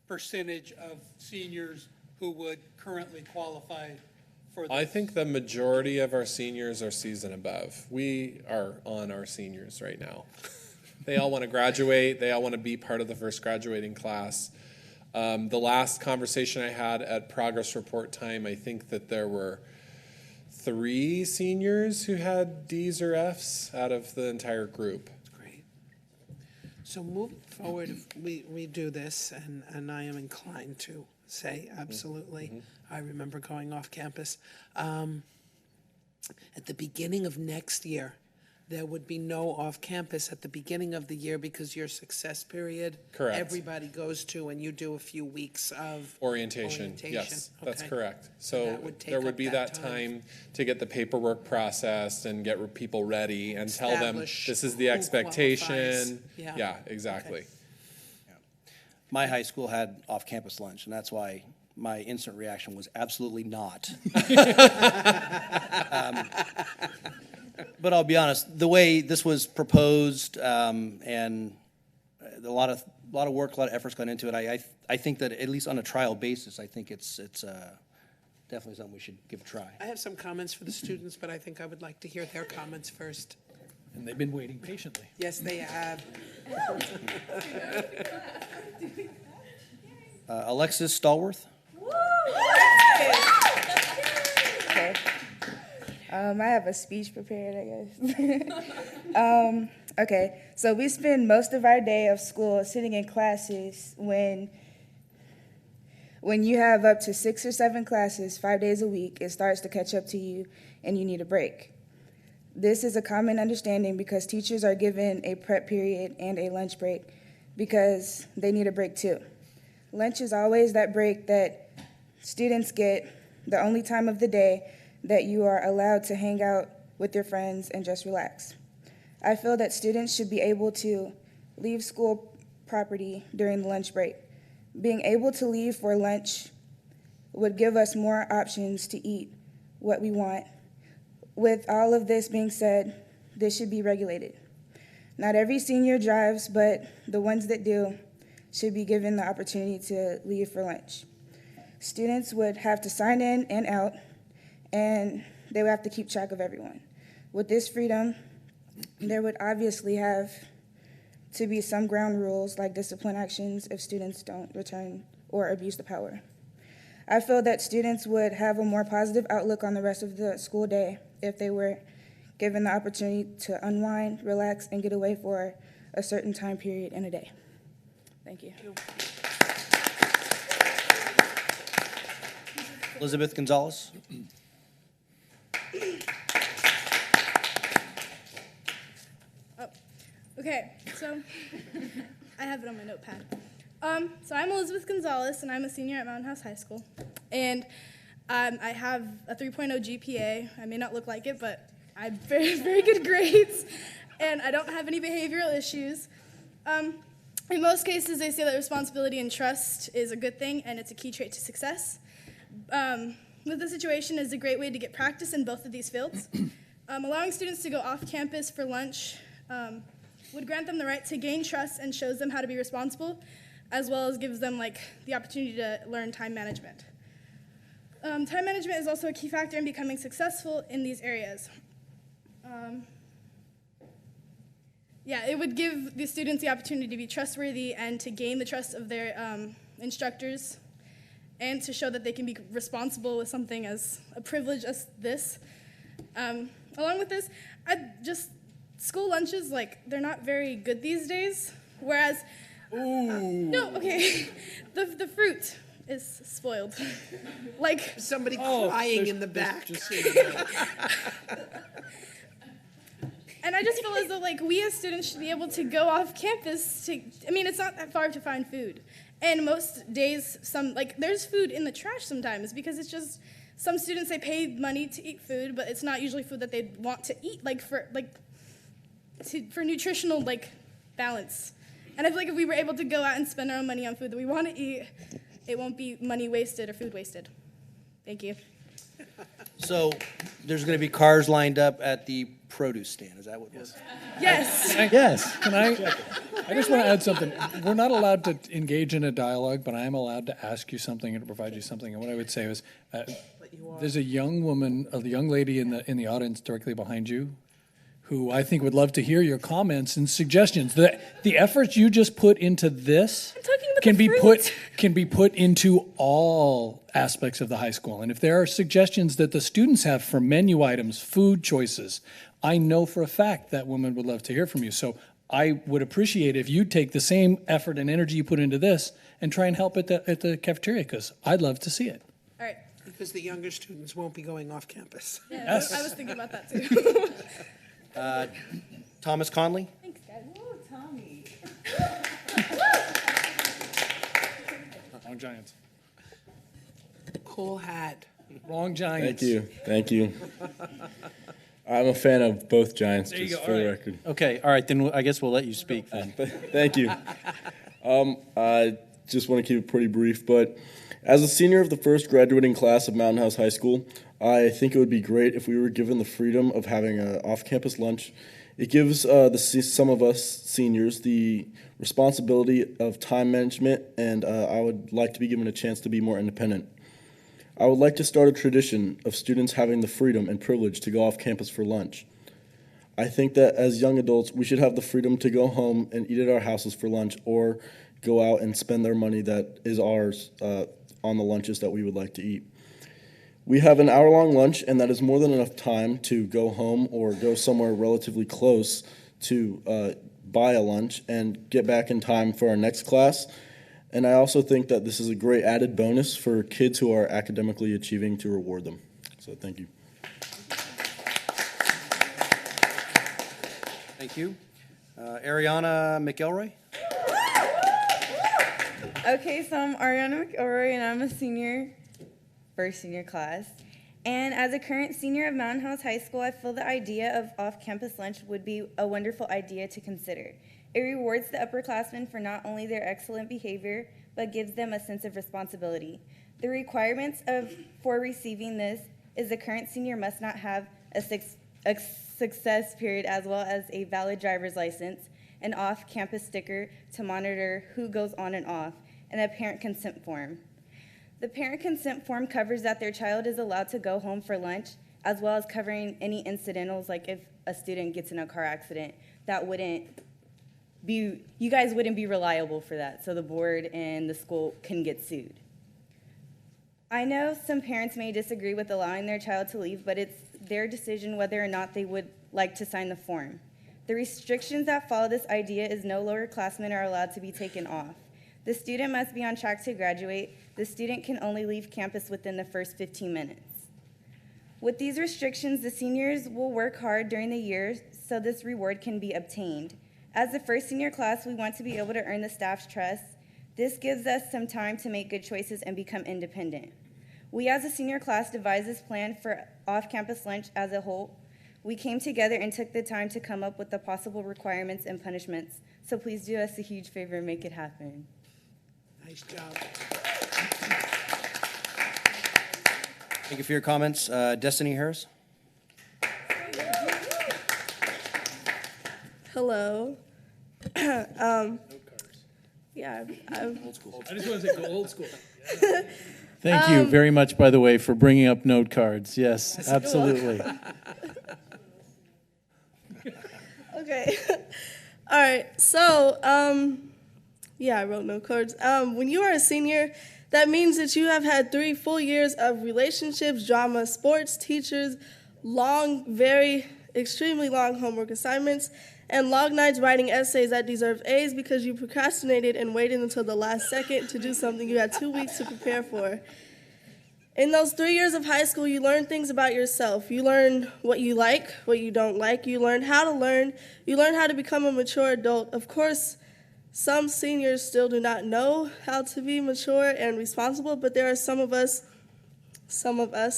percentage of seniors who would currently qualify for this. I think the majority of our seniors are C's and above. We are on our seniors right now. They all want to graduate. They all want to be part of the first graduating class. The last conversation I had at progress report time, I think that there were 3 seniors who had D's or F's out of the entire group. great. So moving forward, if we do this, and I am inclined to say absolutely. I remember going off campus. At the beginning of next year, there would be no off-campus at the beginning of the year, because your success period. Correct. Everybody goes to, and you do a few weeks of. Orientation, yes, that's Okay. correct. So So that would take there up would be that that time. time to get the paperwork processed and get people ready and tell them, Establish this is the who expectation. qualifies. Yeah. Yeah, exactly. My high school had off-campus lunch, and that's why my instant reaction was absolutely not. But I'll be honest, the way this was proposed, and a lot of work, a lot of effort's gone into it. I think that at least on a trial basis, I think it's definitely something we should give a try. I have some comments for the students, but I think I would like to hear their comments first. And they've been waiting patiently. Yes, they have. Alexis Stallworth. Okay. I have a speech prepared, I guess. Okay, so we spend most of our day of school sitting in classes when you have up to 6 or 7 classes 5 days a week, it starts to catch up to you and you need a break. This is a common understanding because teachers are given a prep period and a lunch break because they need a break too. Lunch is always that break that students get, the only time of the day that you are allowed to hang out with your friends and just relax. I feel that students should be able to leave school property during the lunch break. Being able to leave for lunch would give us more options to eat what we want. With all of this being said, this should be regulated. Not every senior drives, but the ones that do should be given the opportunity to leave for lunch. Students would have to sign in and out, and they would have to keep track of everyone. With this freedom, there would obviously have to be some ground rules like discipline actions if students don't return or abuse the power. I feel that students would have a more positive outlook on the rest of the school day if they were given the opportunity to unwind, relax, and get away for a certain time period in a day. Thank you. Elizabeth Gonzalez. Okay, so I have it on my notepad. So I'm Elizabeth Gonzalez, and I'm a senior at Mountain House High School. And I have a 3.0 GPA. I may not look like it, but I have very, very good grades, and I don't have any behavioral issues. In most cases, they say that responsibility and trust is a good thing, and it's a key trait to success. With the situation is a great way to get practice in both of these fields. Allowing students to go off campus for lunch would grant them the right to gain trust and shows them how to be responsible, as well as gives them the opportunity to learn time management. Time management is also a key factor in becoming successful in these areas. It would give the students the opportunity to be trustworthy and to gain the trust of their instructors, and to show that they can be responsible with something as a privilege as this. Along with this, school lunches, they're not very good these days, whereas, the fruit is spoiled. Somebody crying in the back. And I just feel as though we as students should be able to go off campus it's not that far to find food. And most days, there's food in the trash sometimes because it's just, some students, they pay money to eat food, but it's not usually food that they want to eat, for nutritional, balance. And I feel like if we were able to go out and spend our own money on food that we want to eat, it won't be money wasted or food wasted. Thank you. So there's going to be cars lined up at the produce stand. Is that what it was? Yes. Yes. Can I just want to add something. We're not allowed to engage in a dialogue, but I am allowed to ask you something and to provide you something. And what I would say was, there's a young woman, a young lady in the audience directly behind you, who I think would love to hear your comments and suggestions. The efforts you just put into this can be put into all aspects of the high school. And if there are suggestions that the students have for menu items, food choices, I know for a fact that woman would love to hear from you. So I would appreciate if you take the same effort and energy you put into this and try and help at the cafeteria, because I'd love to see it. All right. Because the younger students won't be going off campus. Yeah, Yes. I was thinking about that too. Thomas Conley. Thanks, guys. Ooh, Tommy. Wrong Giants. Cool hat. Wrong Giants. Thank you. I'm a fan of both Giants, There you just go, for all the right. record. Okay, all right, then I guess we'll let you speak then. Thank you. I just want to keep it pretty brief, but as a senior of the first graduating class of Mountain House High School, I think it would be great if we were given the freedom of having an off-campus lunch. It gives some of us seniors the responsibility of time management, and I would like to be given a chance to be more independent. I would like to start a tradition of students having the freedom and privilege to go off campus for lunch. I think that as young adults, we should have the freedom to go home and eat at our houses for lunch or go out and spend their money that is ours on the lunches that we would like to eat. We have an hour-long lunch, and that is more than enough time to go home or go somewhere relatively close to buy a lunch and get back in time for our next class. And I also think that this is a great added bonus for kids who are academically achieving to reward them. So thank you. Thank you. Ariana McElroy. Okay, so I'm Ariana McElroy, and I'm a senior, first senior class. And as a current senior at Mountain House High School, I feel the idea of off-campus lunch would be a wonderful idea to consider. It rewards the upperclassmen for not only their excellent behavior, but gives them a sense of responsibility. The requirements for receiving this is the current senior must not have a success period, as well as a valid driver's license, an off-campus sticker to monitor who goes on and off, and a parent consent form. The parent consent form covers that their child is allowed to go home for lunch, as well as covering any incidentals, like if a student gets in a car accident. That wouldn't be, you guys wouldn't be reliable for that, so the board and the school can get sued. I know some parents may disagree with allowing their child to leave, but it's their decision whether or not they would like to sign the form. The restrictions that follow this idea is no lowerclassmen are allowed to be taken off. The student must be on track to graduate. The student can only leave campus within the first 15 minutes. With these restrictions, the seniors will work hard during the year so this reward can be obtained. As the first senior class, we want to be able to earn the staff's trust. This gives us some time to make good choices and become independent. We as a senior class devised this plan for off-campus lunch as a whole. We came together and took the time to come up with the possible requirements and punishments. So please do us a huge favor and make it happen. Nice job. Thank you for your comments. Destiny Harris. Hello. Yeah, Old school. I just want to say go old school. Thank you very much, by the way, for bringing up note cards. Yes, absolutely. okay. All right. So, yeah, I wrote note cards. When you are a senior, that means that you have had 3 full years of relationships, drama, sports, teachers, extremely long homework assignments, and long nights writing essays that deserve A's because you procrastinated and waited until the last second to do something you had 2 weeks to prepare for. In those 3 years of high school, you learn things about yourself. You learn what you like, what you don't like. You learn how to learn. You learn how to become a mature adult. Of course, some seniors still do not know how to be mature and responsible, but there are some of us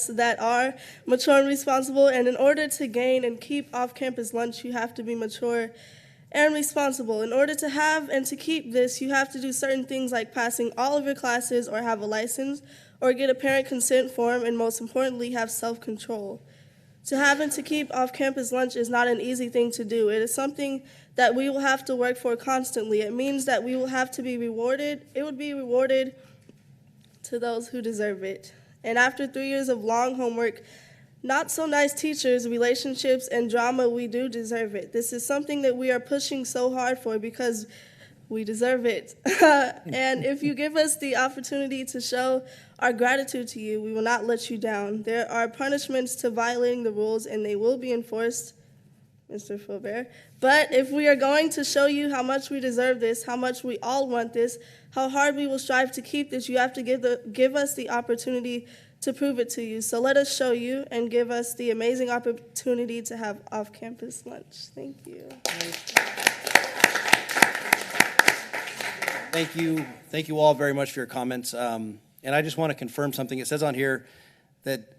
that are mature and responsible, and in order to gain and keep off-campus lunch, you have to be mature and responsible. In order to have and to keep this, you have to do certain things like passing all of your classes or have a license or get a parent consent form, and most importantly, have self-control. To have and to keep off-campus lunch is not an easy thing to do. It is something that we will have to work for constantly. It means that we will have to be rewarded. It would be rewarded to those who deserve it. And after 3 years of long homework, not so nice teachers, relationships, and drama, we do deserve it. This is something that we are pushing so hard for because we deserve it. And if you give us the opportunity to show our gratitude to you, we will not let you down. There are punishments to violating the rules, and they will be enforced, Mr. Faubert. But if we are going to show you how much we deserve this, how much we all want this, how hard we will strive to keep this, you have to give us the opportunity to prove it to you. So let us show you and give us the amazing opportunity to have off-campus lunch. Thank you. Thank you. Thank you all very much for your comments. And I just want to confirm something. It says on here that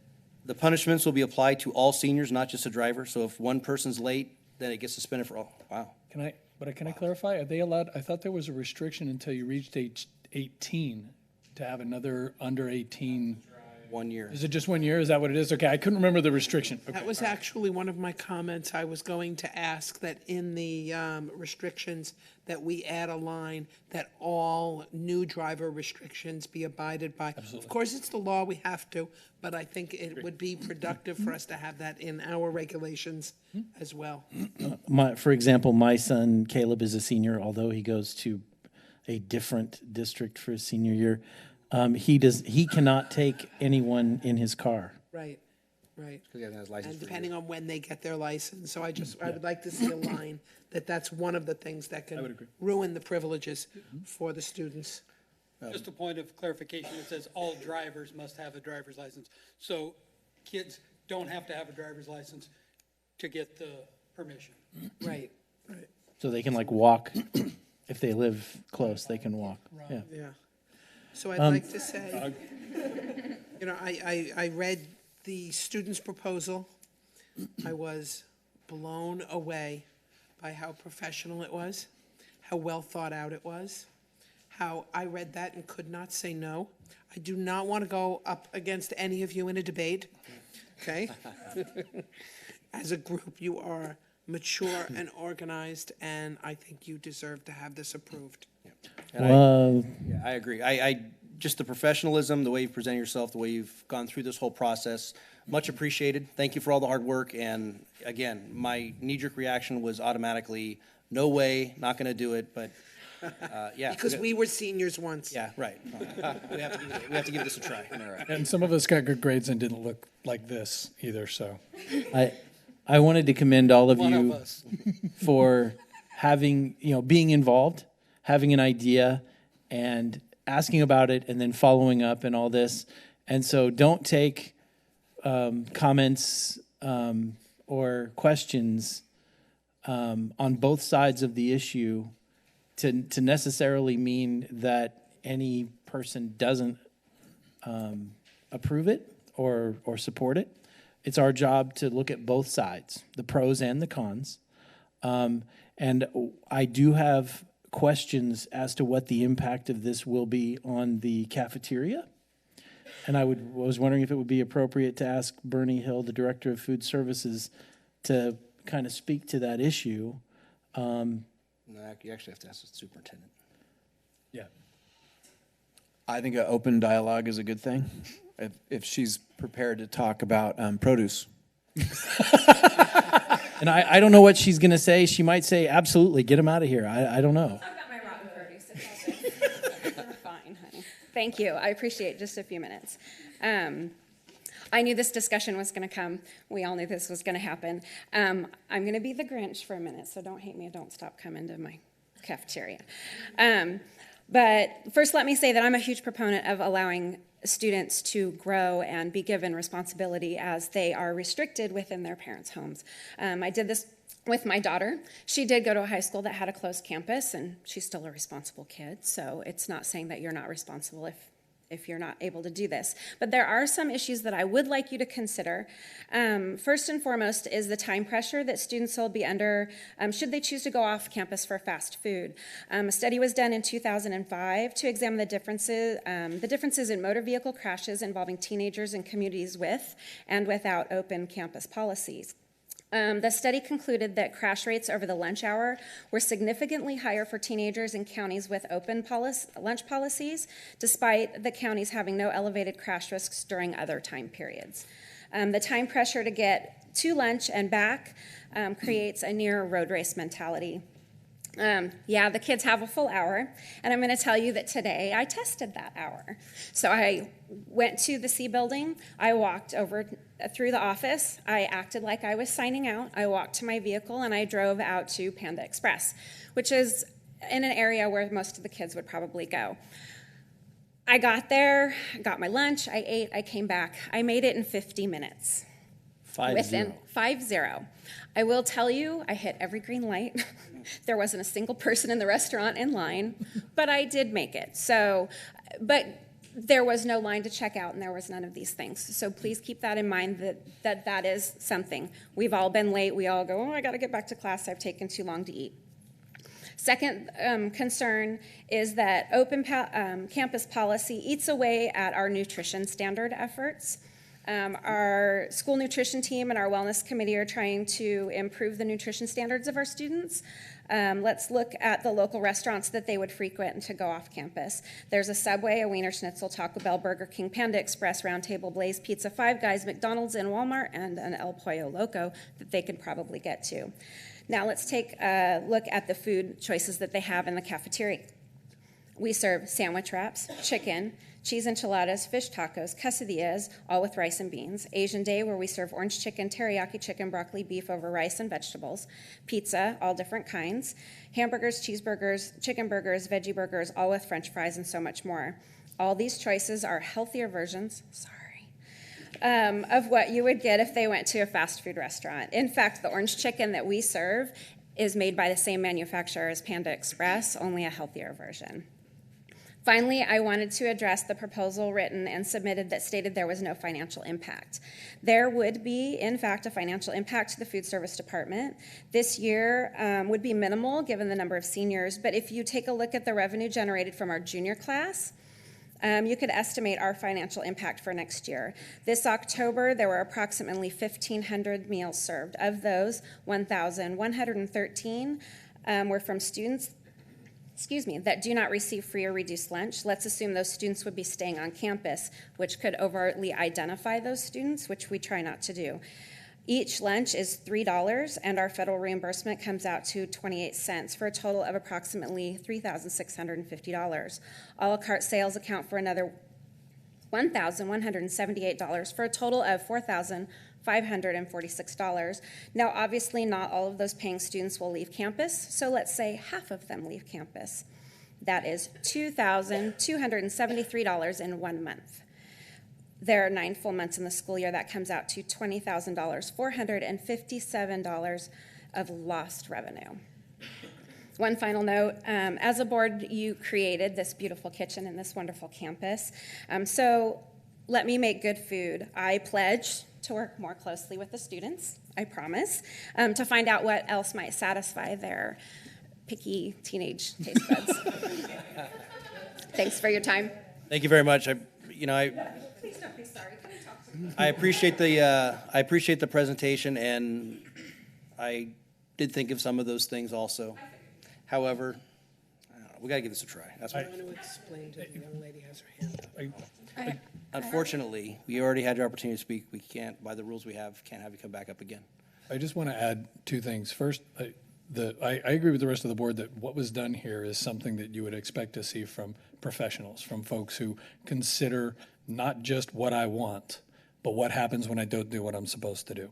the punishments will be applied to all seniors, not just a driver. So if one person's late, then it gets suspended for all. Wow. Can I clarify? Are they allowed? I thought there was a restriction until you reached age 18 to have another under 18. 1 year. Is it just 1 year? Is that what it is? Okay, I couldn't remember the restriction. Okay. That was actually one of my comments. I was going to ask that in the restrictions, that we add a line that all new driver restrictions be abided by. Of course, it's the law, we have to, but I think it would be productive for us to have that in our regulations as well. For example, my son Caleb is a senior, although he goes to a different district for his senior year. He cannot take anyone in his car. Right, right. Because he hasn't had his license And for depending on when they get their license. So I would like to see a line that's one of the things that I would can agree. ruin the privileges for the students. Just a point of clarification, it says all drivers must have a driver's license. So kids don't have to have a driver's license to get the permission. Right, right, So they can like walk. If they live close, they can walk. Yeah. yeah. So I'd like to say, I read the students' proposal. I was blown away by how professional it was, how well thought out it was, how I read that and could not say no. I do not want to go up against any of you in a debate, okay? As a group, you are mature and organized, and I think you deserve to have this approved. I agree. I just the professionalism, the way you've presented yourself, the way you've gone through this whole process, much appreciated. Thank you for all the hard work. And again, my knee-jerk reaction was automatically, no way, not going to do it. But yeah, Because we were seniors once. yeah, right. we have to give this a try. And some of us got good grades and didn't look like this either, so. I wanted to commend all of One of you us. for having, being involved, having an idea, and asking about it, and then following up and all this. And so don't take comments or questions on both sides of the issue to necessarily mean that any person doesn't approve it or support it. It's our job to look at both sides, the pros and the cons. And I do have questions as to what the impact of this will be on the cafeteria. And I was wondering if it would be appropriate to ask Bernie Hill, the Director of Food Services, to kind of speak to that issue. No, you actually have to ask the superintendent. Yeah. I think an open dialogue is a good thing. If she's prepared to talk about produce. And I don't know what she's going to say. She might say, absolutely, get him out of here. I don't know. Talk about my rotten produce. It's all good. We're fine, honey. Thank you. I appreciate just a few minutes. I knew this discussion was going to come. We all knew this was going to happen. I'm going to be the Grinch for a minute, so don't hate me. Don't stop coming to my cafeteria. But first, let me say that I'm a huge proponent of allowing students to grow and be given responsibility as they are restricted within their parents' homes. I did this with my daughter. She did go to a high school that had a closed campus, and she's still a responsible kid, so it's not saying that you're not responsible if you're not able to do this. But there are some issues that I would like you to consider. First and foremost is the time pressure that students will be under should they choose to go off campus for fast food. A study was done in 2005 to examine the differences in motor vehicle crashes involving teenagers in communities with and without open campus policies. The study concluded that crash rates over the lunch hour were significantly higher for teenagers in counties with open lunch policies, despite the counties having no elevated crash risks during other time periods. The time pressure to get to lunch and back creates a near road race mentality. The kids have a full hour, and I'm going to tell you that today I tested that hour. So I went to the C building, I walked over through the office, I acted like I was signing out, I walked to my vehicle, and I drove out to Panda Express, which is in an area where most of the kids would probably go. I got there, got my lunch, I ate, I came back. I made it in 50 minutes. 5-0. 5-0. I will tell you, I hit every green light. There wasn't a single person in the restaurant in line, but I did make it. But there was no line to check out, and there was none of these things. So please keep that in mind, that is something. We've all been late. We all go, I got to get back to class. I've taken too long to eat. Second concern is that open campus policy eats away at our nutrition standard efforts. Our school nutrition team and our wellness committee are trying to improve the nutrition standards of our students. Let's look at the local restaurants that they would frequent to go off campus. There's a Subway, a Wiener Schnitzel, Taco Bell, Burger King, Panda Express, Round Table, Blaze Pizza, Five Guys, McDonald's, and Walmart, and an El Pollo Loco that they could probably get to. Now let's take a look at the food choices that they have in the cafeteria. We serve sandwich wraps, chicken, cheese enchiladas, fish tacos, quesadillas, all with rice and beans. Asian Day, where we serve orange chicken, teriyaki chicken, broccoli, beef over rice and vegetables. Pizza, all different kinds. Hamburgers, cheeseburgers, chicken burgers, veggie burgers, all with french fries and so much more. All these choices are healthier versions, of what you would get if they went to a fast food restaurant. In fact, the orange chicken that we serve is made by the same manufacturer as Panda Express, only a healthier version. Finally, I wanted to address the proposal written and submitted that stated there was no financial impact. There would be, in fact, a financial impact to the food service department. This year would be minimal given the number of seniors, but if you take a look at the revenue generated from our junior class, you could estimate our financial impact for next year. This October, there were approximately 1,500 meals served. Of those, 1,113 were from students that do not receive free or reduced lunch. Let's assume those students would be staying on campus, which could overtly identify those students, which we try not to do. Each lunch is $3, and our federal reimbursement comes out to 28 cents for a total of approximately $3,650. A la carte sales account for another $1,178 for a total of $4,546. Now, obviously, not all of those paying students will leave campus, so let's say half of them leave campus. That is $2,273 in 1 month. There are 9 full months in the school year. That comes out to $20,000, $457 of lost revenue. One final note, as a board, you created this beautiful kitchen and this wonderful campus. So let me make good food. I pledge to work more closely with the students, I promise, to find out what else might satisfy their picky teenage taste buds. Thanks for your time. Thank you very much. Please don't be sorry. Can I talk to you? I appreciate the presentation, and I did think of some of those things also. However, I don't know, we got to give this a try. That's what I want to explain to the young lady has her hand up. Unfortunately, we already had your opportunity to speak. We can't, by the rules we have, can't have you come back up again. I just want to add 2 things. First, I agree with the rest of the board that what was done here is something that you would expect to see from professionals, from folks who consider not just what I want, but what happens when I don't do what I'm supposed to do.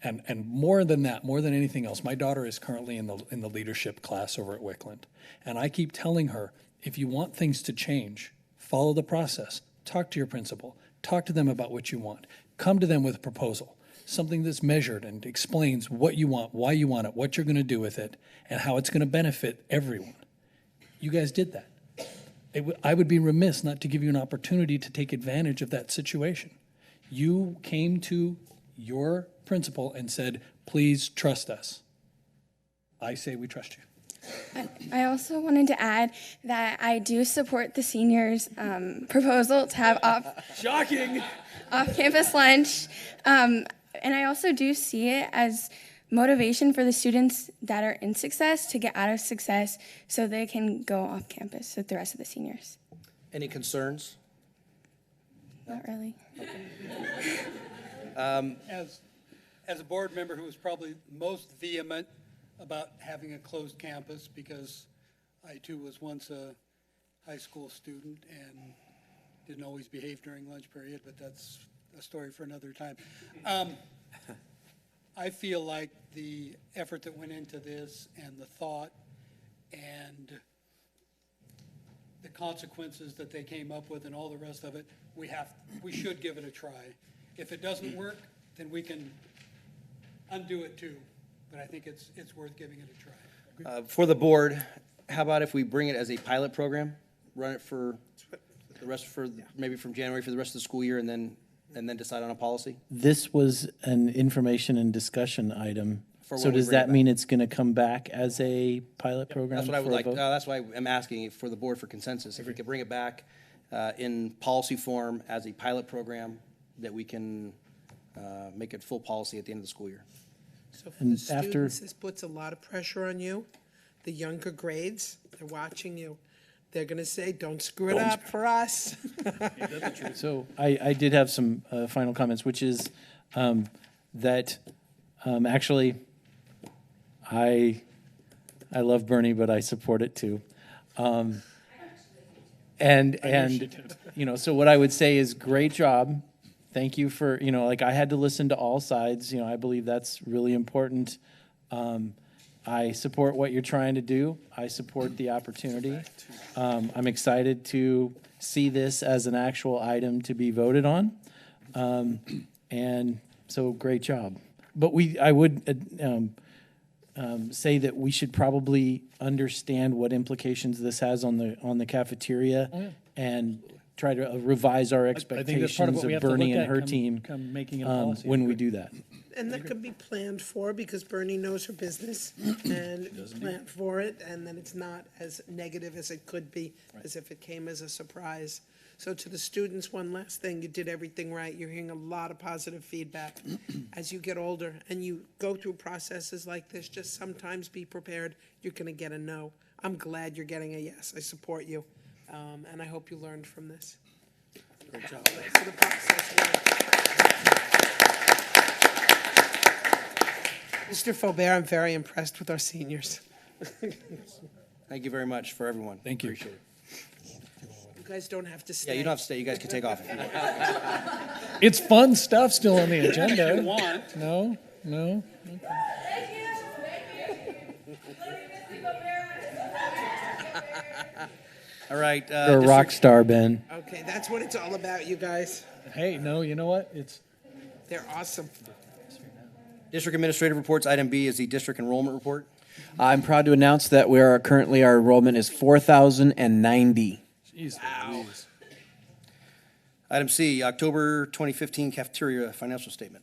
And more than that, more than anything else, my daughter is currently in the leadership class over at Wickland. And I keep telling her, if you want things to change, follow the process. Talk to your principal. Talk to them about what you want. Come to them with a proposal, something that's measured and explains what you want, why you want it, what you're going to do with it, and how it's going to benefit everyone. You guys did that. I would be remiss not to give you an opportunity to take advantage of that situation. You came to your principal and said, please trust us. I say we trust you. I also wanted to add that I do support the seniors' proposal to have off-campus lunch, and I also do see it as motivation for the students that are in success to get out of success so they can go off campus with the rest of the seniors. Any concerns? Not really. As a board member who was probably most vehement about having a closed campus, because I too was once a high school student and didn't always behave during lunch period, but that's a story for another time. I feel like the effort that went into this and the thought and the consequences that they came up with and all the rest of it, we should give it a try. If it doesn't work, then we can undo it too. But I think it's worth giving it a try. For the board, how about if we bring it as a pilot program, run it for the rest maybe from January for the rest of the school year, and then decide on a policy? This was an information and discussion item So when we does bring it that back. mean it's going to come back as a pilot program? That's what I would for a like, vote? that's why I'm asking for the board for consensus. If we could bring it back in policy form as a pilot program, that we can make it full policy at the end of the school year. So for And the after- students, this puts a lot of pressure on you. The younger grades, they're watching you. They're going to say, don't screw it up for us. So I did have some final comments, which is that actually I love Bernie, but I support it too. And you know, so what I would say is great job. Thank you for, you know, like I had to listen to all sides. You know, I believe that's really important. I support what you're trying to do. I support the opportunity. I'm excited to see this as an actual item to be voted on. And so great job. But I would say that we should probably understand what implications this has on the cafeteria and try to revise our I think that's part of expectations what we of have to Bernie look and at her come- team come making it a policy. when we do that. And that could be planned for because Bernie knows her business and planned for it, and then it's not as negative as it could be, as if it came as a surprise. So to the students, one last thing, you did everything right. You're hearing a lot of positive feedback. As you get older and you go through processes like this, just sometimes be prepared. You're going to get a no. I'm glad you're getting a yes. I support you, and I hope you learned from this. Great job. So the process worked. Mr. Faubert, I'm very impressed with our seniors. Thank you very much for everyone. Thank you. Appreciate it. You guys don't have to stay. Yeah, you don't have to stay. You guys can take off if you want. It's fun stuff still on the agenda. If you want. No, no. All right. You're a rock star, Ben. Okay, that's what it's all about, you guys. Hey, no, you know what? They're awesome. District Administrative Reports, item B is the district enrollment report. I'm proud to announce that we are currently, our enrollment is 4,090. Wow. Item C, October 2015 cafeteria financial statement.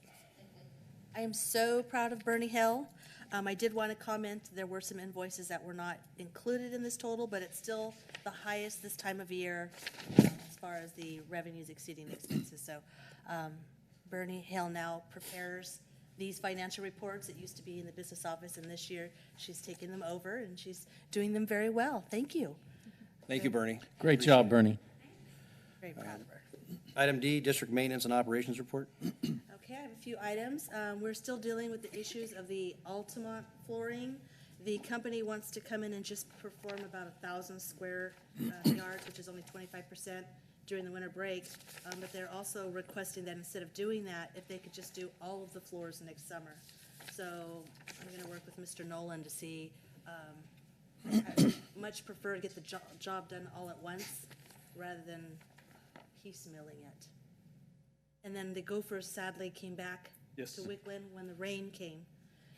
I am so proud of Bernie Hill. I did want to comment, there were some invoices that were not included in this total, but it's still the highest this time of year as far as the revenues exceeding the expenses. So Bernie Hill now prepares these financial reports. It used to be in the business office, and this year she's taken them over, and she's doing them very well. Thank you. Thank you, Bernie. Great job, Bernie. Very proud of her. Item D, district maintenance and operations report. Okay, I have a few items. We're still dealing with the issues of the Altamont flooring. The company wants to come in and just perform about 1,000 square yards, which is only 25% during the winter break. But they're also requesting that instead of doing that, if they could just do all of the floors next summer. So I'm going to work with Mr. Nolan to see. I much prefer to get the job done all at once rather than piecemealing it. And then the gophers sadly came back to Wickland when the rain came.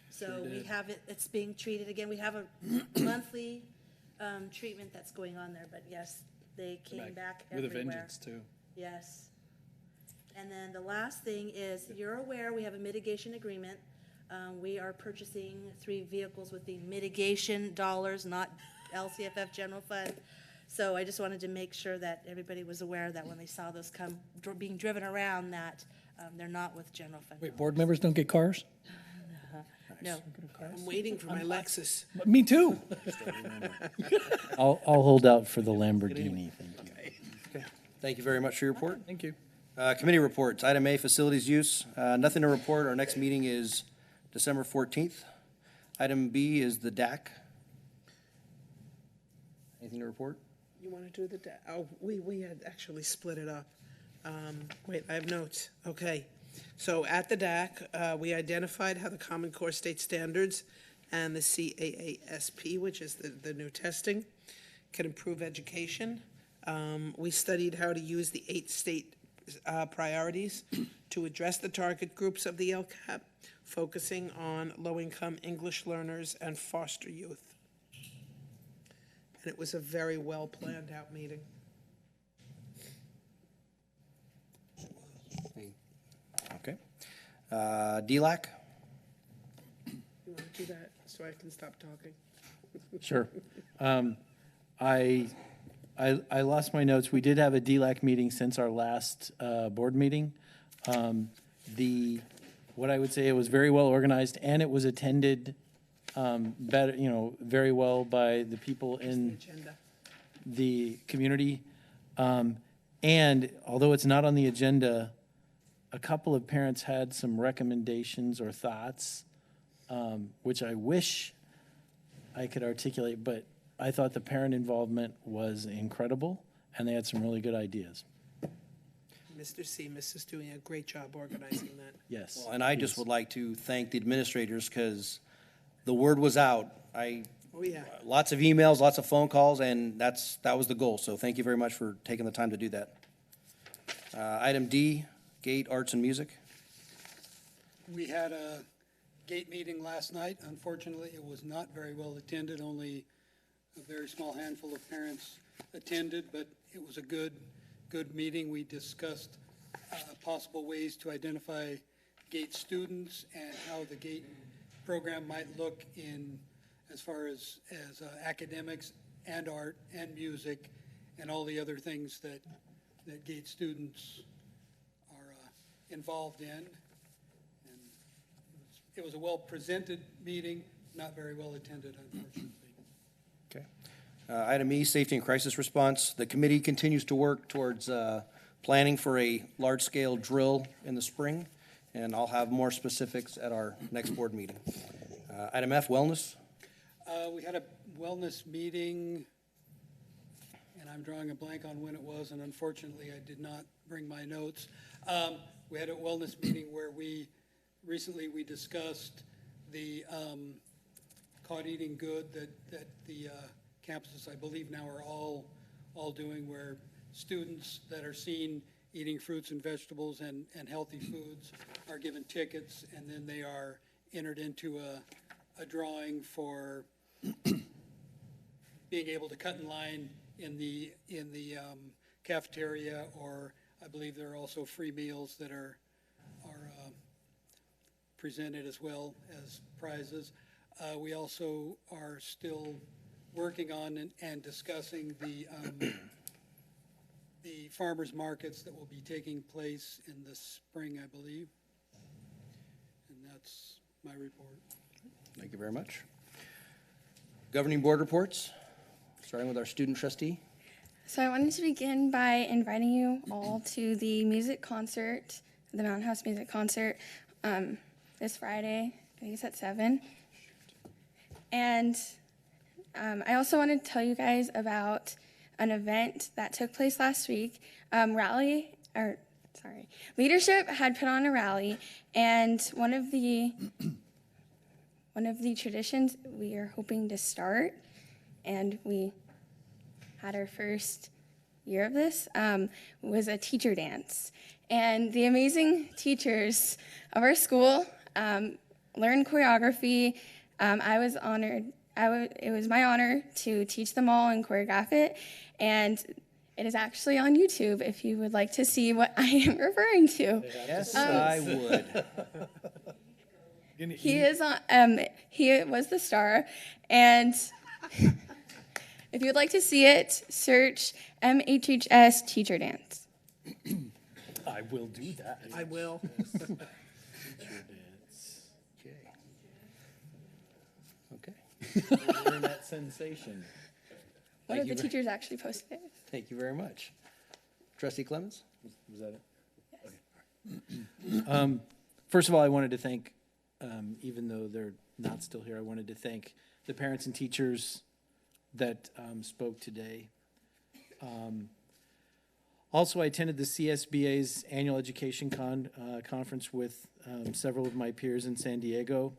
So we have it's being treated again. We have a monthly treatment that's going on there, but yes, they came back with everywhere. a vengeance too. Yes. And then the last thing is, you're aware we have a mitigation agreement. We are purchasing 3 vehicles with the mitigation dollars, not LCFF general fund. So I just wanted to make sure that everybody was aware that when they saw those come being driven around, that they're not with general fund. Wait, board members don't get cars? No. I'm waiting for my Lexus. Me too. I'll hold out for the Lamborghini. Thank you. Okay. Thank you very much for your report. Thank you. Committee reports. Item A, facilities use. Nothing to report. Our next meeting is December 14th. Item B is the DAC. Anything to report? You want to do the, oh, we had actually split it up. Wait, I have notes. Okay. So at the DAC, we identified how the Common Core State Standards and the CAASP, which is the new testing, can improve education. We studied how to use the 8 state priorities to address the target groups of the LCAP, focusing on low-income English learners and foster youth. And it was a very well-planned-out meeting. Okay. DLAC. You want to do that so I can stop talking? Sure. I lost my notes. We did have a DLAC meeting since our last board meeting. What I would say, it was very well organized, and it was attended very well by the people in the community. And although it's not on the agenda, a couple of parents had some recommendations or thoughts, which I wish I could articulate, but I thought the parent involvement was incredible, and they had some really good ideas. Mr. Seamus is doing a great job organizing that. Yes. Well, and I just would like to thank the administrators because the word was out. Oh, yeah. Lots of emails, lots of phone calls, and that was the goal. So thank you very much for taking the time to do that. Item D, Gate Arts and Music. We had a gate meeting last night. Unfortunately, it was not very well attended. Only a very small handful of parents attended, but it was a good meeting. We discussed possible ways to identify GATE students and how the GATE program might look in as far as academics and art and music and all the other things that GATE students are involved in. And it was a well-presented meeting, not very well attended, unfortunately. Okay. Item E, Safety and Crisis Response. The committee continues to work towards planning for a large-scale drill in the spring, and I'll have more specifics at our next board meeting. Item F, Wellness. We had a wellness meeting, and I'm drawing a blank on when it was, and unfortunately I did not bring my notes. We had a wellness meeting where we recently discussed the caught eating good that the campuses, I believe now, are all doing, where students that are seen eating fruits and vegetables and healthy foods are given tickets, and then they are entered into a drawing for being able to cut in line in the cafeteria, or I believe there are also free meals that are presented as well as prizes. We also are still working on and discussing the farmers markets that will be taking place in the spring, I believe. And that's my report. Thank you very much. Governing board reports, starting with our student trustee. So I wanted to begin by inviting you all to the music concert, the Mountain House Music Concert, this Friday. I think it's at 7. And I also wanted to tell you guys about an event that took place last week. Leadership had put on a rally, and one of the traditions we are hoping to start, and we had our first year of this, was a teacher dance. And the amazing teachers of our school learned choreography. I was honored. It was my honor to teach them all and choreograph it, and it is actually on YouTube if you would like to see what I am referring to. Yes, I would. He is on. He was the star, and if you would like to see it, search MHHS Teacher Dance. I will do that. I will. Internet sensation. One of the teachers actually posted it. Thank you very much. Trustee Clemens? Was that it? Yes. First of all, I wanted to thank, even though they're not still here, I wanted to thank the parents and teachers that spoke today. Also, I attended the CSBA's annual education conference with several of my peers in San Diego.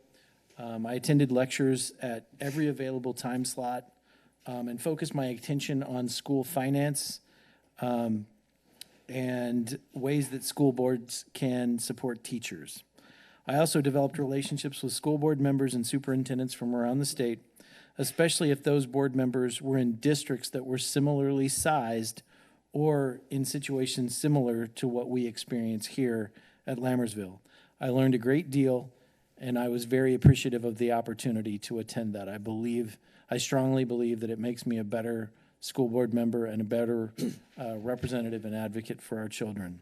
I attended lectures at every available time slot and focused my attention on school finance and ways that school boards can support teachers. I also developed relationships with school board members and superintendents from around the state, especially if those board members were in districts that were similarly sized or in situations similar to what we experience here at Lammersville. I learned a great deal And I was very appreciative of the opportunity to attend that. I strongly believe that it makes me a better school board member and a better representative and advocate for our children.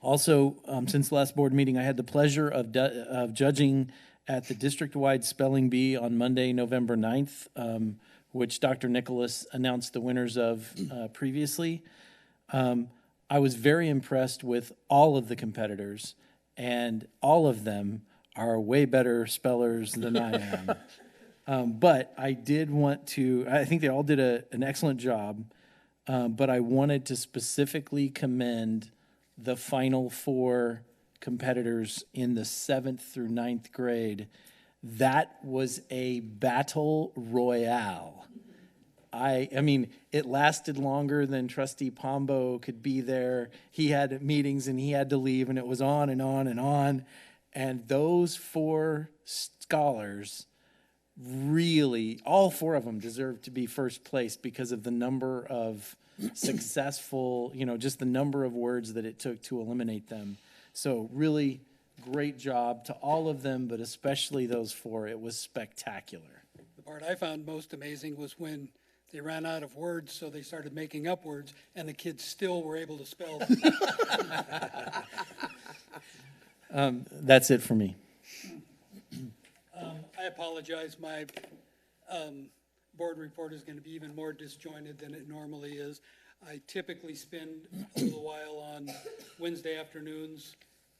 Also, since the last board meeting, I had the pleasure of judging at the district-wide spelling bee on Monday, November 9th, which Dr. Nicholas announced the winners of previously. I was very impressed with all of the competitors, and all of them are way better spellers than I am. But I did want to, I think they all did an excellent job, but I wanted to specifically commend the final 4 competitors in the 7th through 9th grade. That was a battle royale. I mean, it lasted longer than Trustee Pombo could be there. He had meetings and he had to leave, and it was on and on and on. And those 4 scholars really, all 4 of them deserved to be first place because of the number of successful, just the number of words that it took to eliminate them. So really great job to all of them, but especially those 4. It was spectacular. The part I found most amazing was when they ran out of words, so they started making up words, and the kids still were able to spell them. That's it for me. I apologize. My board report is going to be even more disjointed than it normally is. I typically spend a little while on Wednesday afternoons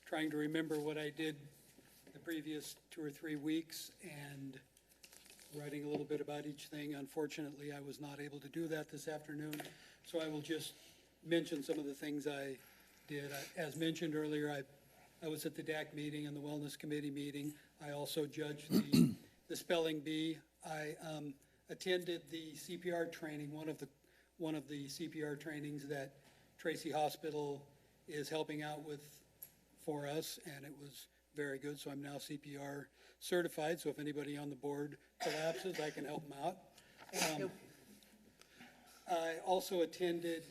trying to remember what I did the previous 2 or 3 weeks and writing a little bit about each thing. Unfortunately, I was not able to do that this afternoon, so I will just mention some of the things I did. As mentioned earlier, I was at the DAC meeting and the Wellness Committee meeting. I also judged the spelling bee. I attended the CPR training, one of the CPR trainings that Tracy Hospital is helping out with for us, and it was very good. So I'm now CPR certified, so if anybody on the board collapses, I can help them out. I also attended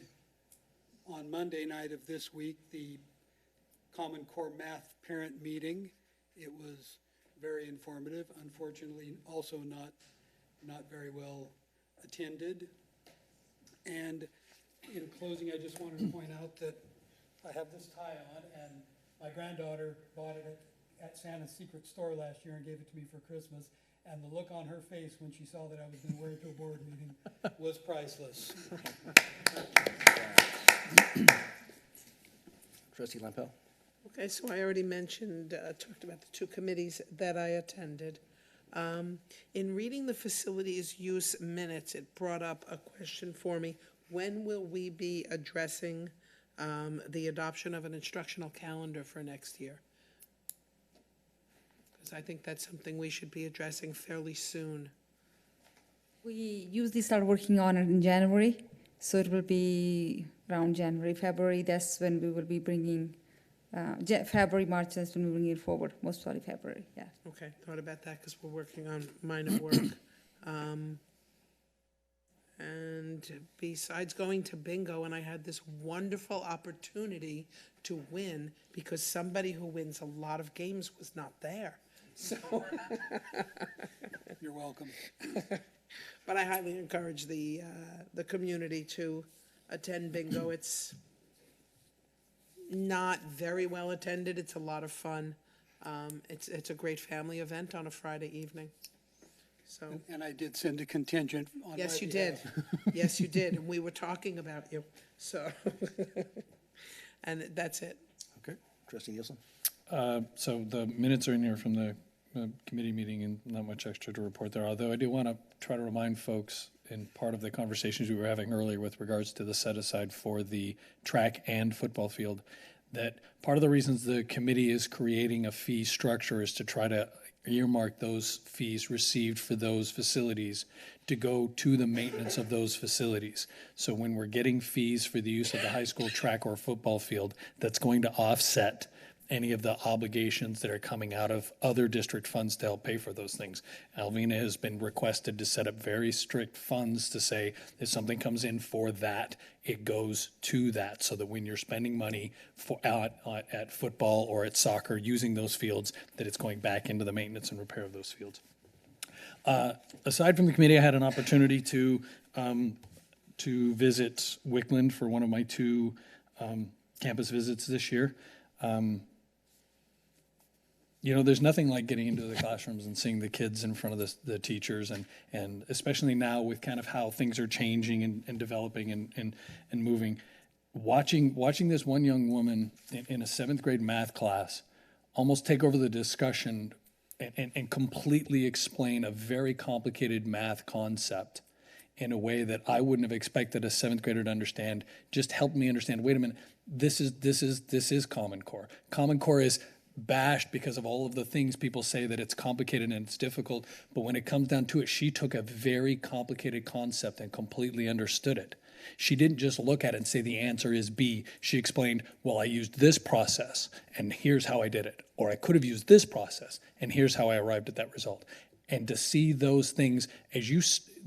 on Monday night of this week the Common Core Math parent meeting. It was very informative. Unfortunately, also not very well attended. And in closing, I just wanted to point out that I have this tie on, and my granddaughter bought it at Santa's secret store last year and gave it to me for Christmas. And the look on her face when she saw that I was going to wear it to a board meeting was priceless. Trustee Lampel. Okay, so I already mentioned, talked about the 2 committees that I attended. In reading the facilities use minutes, it brought up a question for me. When will we be addressing the adoption of an instructional calendar for next year? Because I think that's something we should be addressing fairly soon. We usually start working on it in January, so it will be around January, February. That's when we will be bringing, February, March, that's when we bring it forward, most probably February, yeah. Okay, thought about that because we're working on mine at work. And besides going to bingo, and I had this wonderful opportunity to win because somebody who wins a lot of games was not there. So You're welcome. But I highly encourage the community to attend bingo. It's not very well attended. It's a lot of fun. It's a great family event on a Friday evening. So. And I did send a contingent on Yes, my you behalf. did. Yes, you did. And we were talking about you. So, and that's it. Okay. Trustee Nielsen. So the minutes are in here from the committee meeting and not much extra to report there, although I do want to try to remind folks in part of the conversations we were having earlier with regards to the set aside for the track and football field, that part of the reasons the committee is creating a fee structure is to try to earmark those fees received for those facilities to go to the maintenance of those facilities. So when we're getting fees for the use of the high school track or football field, that's going to offset any of the obligations that are coming out of other district funds to help pay for those things. Alvina has been requested to set up very strict funds to say if something comes in for that, it goes to that, so that when you're spending money for at football or at soccer using those fields, that it's going back into the maintenance and repair of those fields. Aside from the committee, I had an opportunity to visit Wickland for one of my 2 campus visits this year. There's nothing like getting into the classrooms and seeing the kids in front of the teachers, and especially now with kind of how things are changing and developing and moving. Watching this one young woman in a 7th grade math class almost take over the discussion and completely explain a very complicated math concept in a way that I wouldn't have expected a 7th grader to understand, just helped me understand, wait a minute, this is Common Core. Common Core is bashed because of all of the things people say that it's complicated and it's difficult, but when it comes down to it, she took a very complicated concept and completely understood it. She didn't just look at it and say the answer is B. She explained, well, I used this process and here's how I did it. Or I could have used this process and here's how I arrived at that result. And to see those things,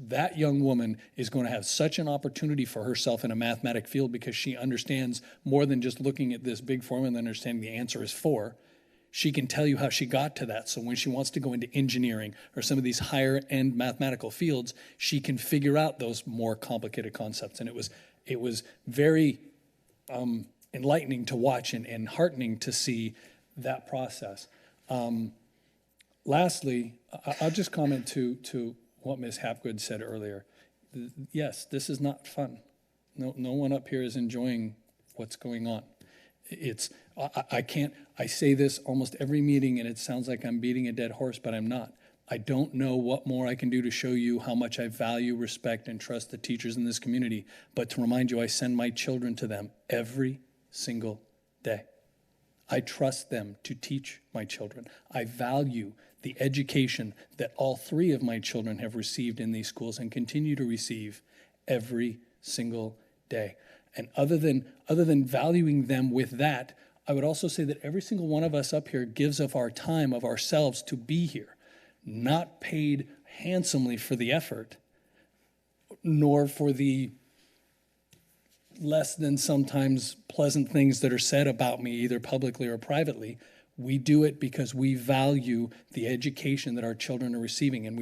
that young woman is going to have such an opportunity for herself in a mathematic field because she understands more than just looking at this big formula and understanding the answer is 4. She can tell you how she got to that. So when she wants to go into engineering or some of these higher end mathematical fields, she can figure out those more complicated concepts. And it was very enlightening to watch and heartening to see that process. Lastly, I'll just comment to what Ms. Hapgood said earlier. Yes, this is not fun. No one up here is enjoying what's going on. I say this almost every meeting and it sounds like I'm beating a dead horse, but I'm not. I don't know what more I can do to show you how much I value, respect, and trust the teachers in this community, but to remind you, I send my children to them every single day. I trust them to teach my children. I value the education that all 3 of my children have received in these schools and continue to receive every single day. And other than valuing them with that, I would also say that every single one of us up here gives of our time, of ourselves to be here, not paid handsomely for the effort, nor for the less than sometimes pleasant things that are said about me, either publicly or privately. We do it because we value the education that our children are receiving, and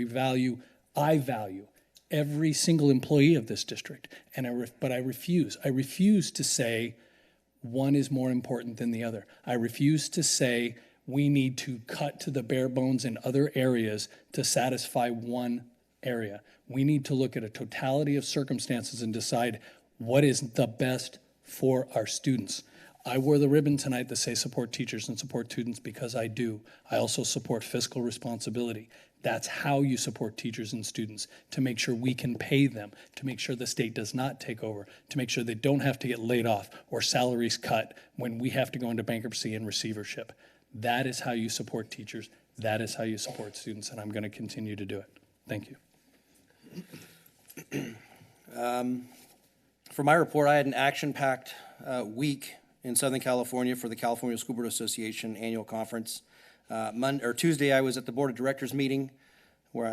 I value every single employee of this district. But I refuse to say one is more important than the other. I refuse to say we need to cut to the bare bones in other areas to satisfy one area. We need to look at a totality of circumstances and decide what is the best for our students. I wore the ribbon tonight to say support teachers and support students because I do. I also support fiscal responsibility. That's how you support teachers and students, to make sure we can pay them, to make sure the state does not take over, to make sure they don't have to get laid off or salaries cut when we have to go into bankruptcy and receivership. That is how you support teachers. That is how you support students, and I'm going to continue to do it. Thank you. For my report, I had an action-packed week in Southern California for the California School Board Association annual conference. Tuesday, I was at the Board of Directors meeting where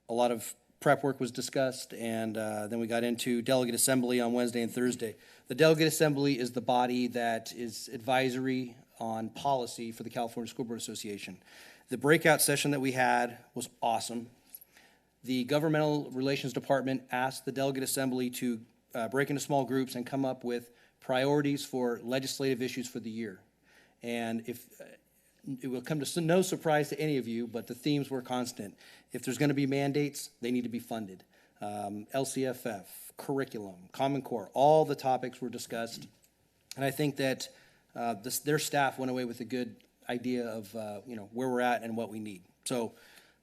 a lot of prep work was discussed, and then we got into Delegate Assembly on Wednesday and Thursday. The Delegate Assembly is the body that is advisory on policy for the California School Board Association. The breakout session that we had was awesome. The Governmental Relations Department asked the Delegate Assembly to break into small groups and come up with priorities for legislative issues for the year. And it will come to no surprise to any of you, but the themes were constant. If there's going to be mandates, they need to be funded. LCFF, curriculum, Common Core, all the topics were discussed. And I think that their staff went away with a good idea of where we're at and what we need. So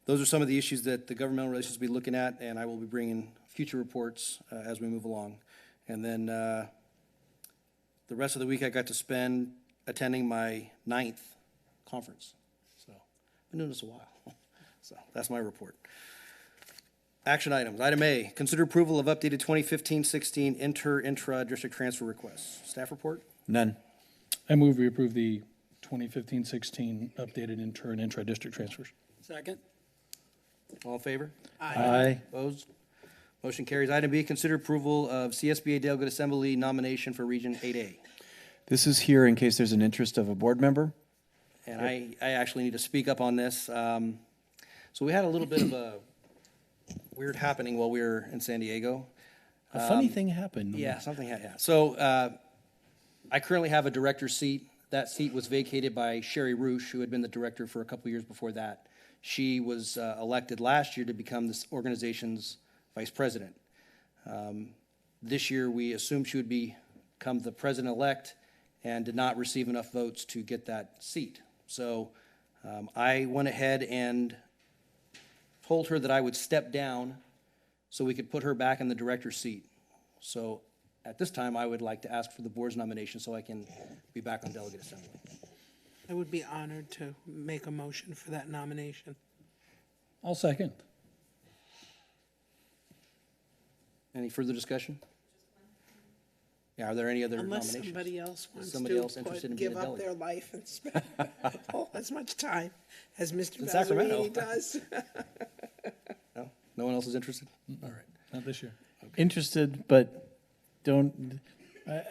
those are some of the issues that the governmental relations will be looking at, and I will be bringing future reports as we move along. And then the rest of the week I got to spend attending my 9th conference. So I've been doing this a while. So that's my report. Action items. Item A, consider approval of updated 2015-16 intra-district transfer requests. Staff report? None. I move we approve the 2015-16 updated inter and intra-district transfers. Second? All in favor? Aye. Opposed? Motion carries. Item B, consider approval of CSBA Delegate Assembly nomination for Region 8A. This is here in case there's an interest of a board member. And I actually need to speak up on this. So we had a little bit of a weird happening while we were in San Diego. A funny thing happened. Yeah, something had, yeah. So I currently have a director's seat. That seat was vacated by Sherry Roosh, who had been the director for a couple years before that. She was elected last year to become this organization's vice president. This year, we assumed she would become the president-elect and did not receive enough votes to get that seat. So I went ahead and told her that I would step down so we could put her back in the director's seat. So at this time, I would like to ask for the board's nomination so I can be back on delegate assembly. I would be honored to make a motion for that nomination. I'll second. Any further discussion? Yeah, are there any other Unless nominations? somebody else wants Somebody else interested in being give a up delegate? their life and spend as much time as Mr. In Sacramento. Balzerini does. No? No one else is interested? All right, not this year. Interested, but don't,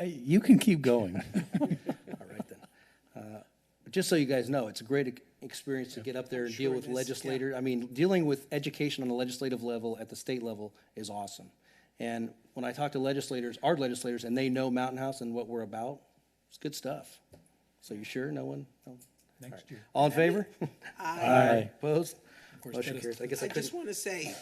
you can keep going. All right, then. Just so you guys know, it's a great experience to get up there and deal with legislators. I mean, dealing with education on the legislative level at the state level is awesome. And when I talk to legislators, our legislators, and they know Mountain House and what we're about, it's good stuff. So you sure? No one? No? Next year. All in favor? Aye. Opposed? Of course, Motion carries. I guess I I just couldn't. want to say,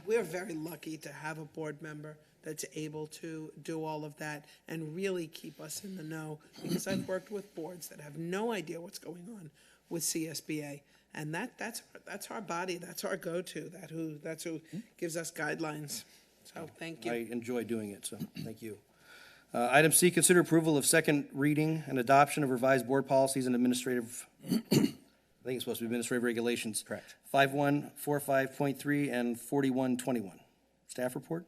we're very lucky to have a board member that's able to do all of that and really keep us in the know, because I've worked with boards that have no idea what's going on with CSBA, and that's our body, that's our go-to, that's who gives us guidelines. So thank you. I enjoy doing it, so thank you. Item C, consider approval of second reading and adoption of revised board policies and administrative, I think it's supposed to be administrative regulations. Correct. 5145.3 and 4121. Staff report?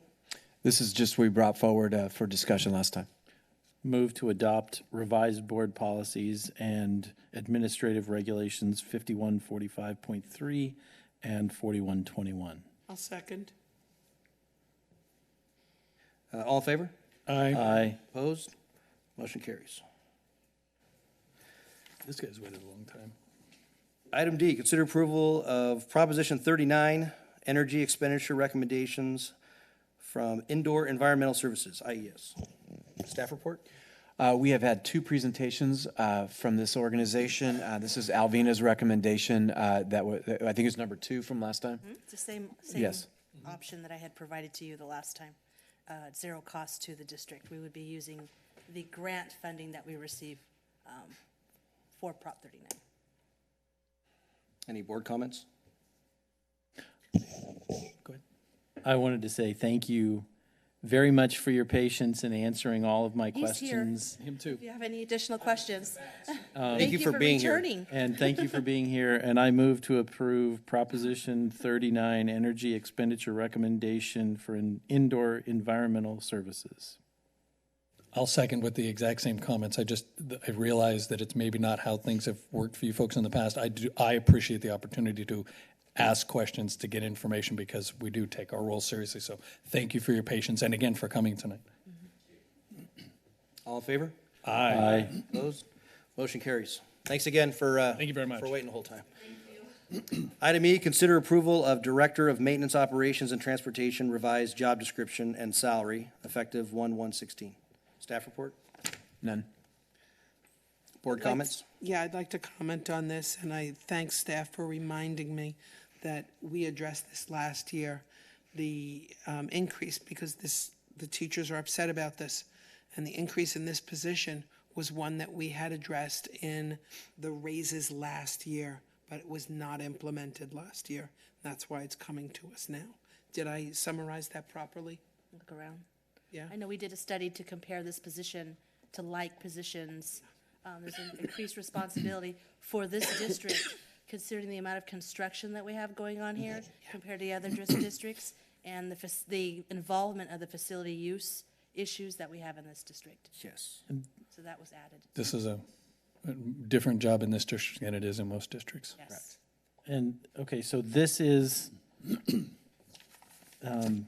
This is just we brought forward for discussion last time. Move to adopt revised board policies and administrative regulations 5145.3 and 4121. I'll second. All in favor? Aye. Aye. Opposed? Motion carries. This guy's waited a long time. Item D, consider approval of Proposition 39, energy expenditure recommendations from Indoor Environmental Services, IES. Staff report? We have had two presentations from this organization. This is Alvina's recommendation I think it's number 2 from last time. It's the same Yes. option that I had provided to you the last time. Zero cost to the district. We would be using the grant funding that we receive for Prop 39. Any board comments? Go ahead. I wanted to say thank you very much for your patience in answering all of my He's questions. Him too. If you have any additional questions, Thank you for being here. returning. And thank you for being here. And I move to approve Proposition 39, energy expenditure recommendation for indoor environmental services. I'll second with the exact same comments. I realize that it's maybe not how things have worked for you folks in the past. I appreciate the opportunity to ask questions, to get information, because we do take our role seriously. So thank you for your patience and again for coming tonight. All in favor? Aye. Opposed? Motion carries. Thanks again for Thank you very much. for waiting the whole time. Item E, consider approval of Director of Maintenance Operations and Transportation revised job description and salary effective 1/1/16. Staff report? None. Board comments? Yeah, I'd like to comment on this, and I thank staff for reminding me that we addressed this last year, the increase, because the teachers are upset about this, and the increase in this position was one that we had addressed in the raises last year, but it was not implemented last year. That's why it's coming to us now. Did I summarize that properly? Look around. Yeah. I know we did a study to compare this position to like positions. There's an increased responsibility for this district, considering the amount of construction that we have going on here compared to the other districts, and the involvement of the facility use issues that we have in this district. Yes. So that was added. This is a different job in this district than it is in most districts. Yes. And, okay, so this is the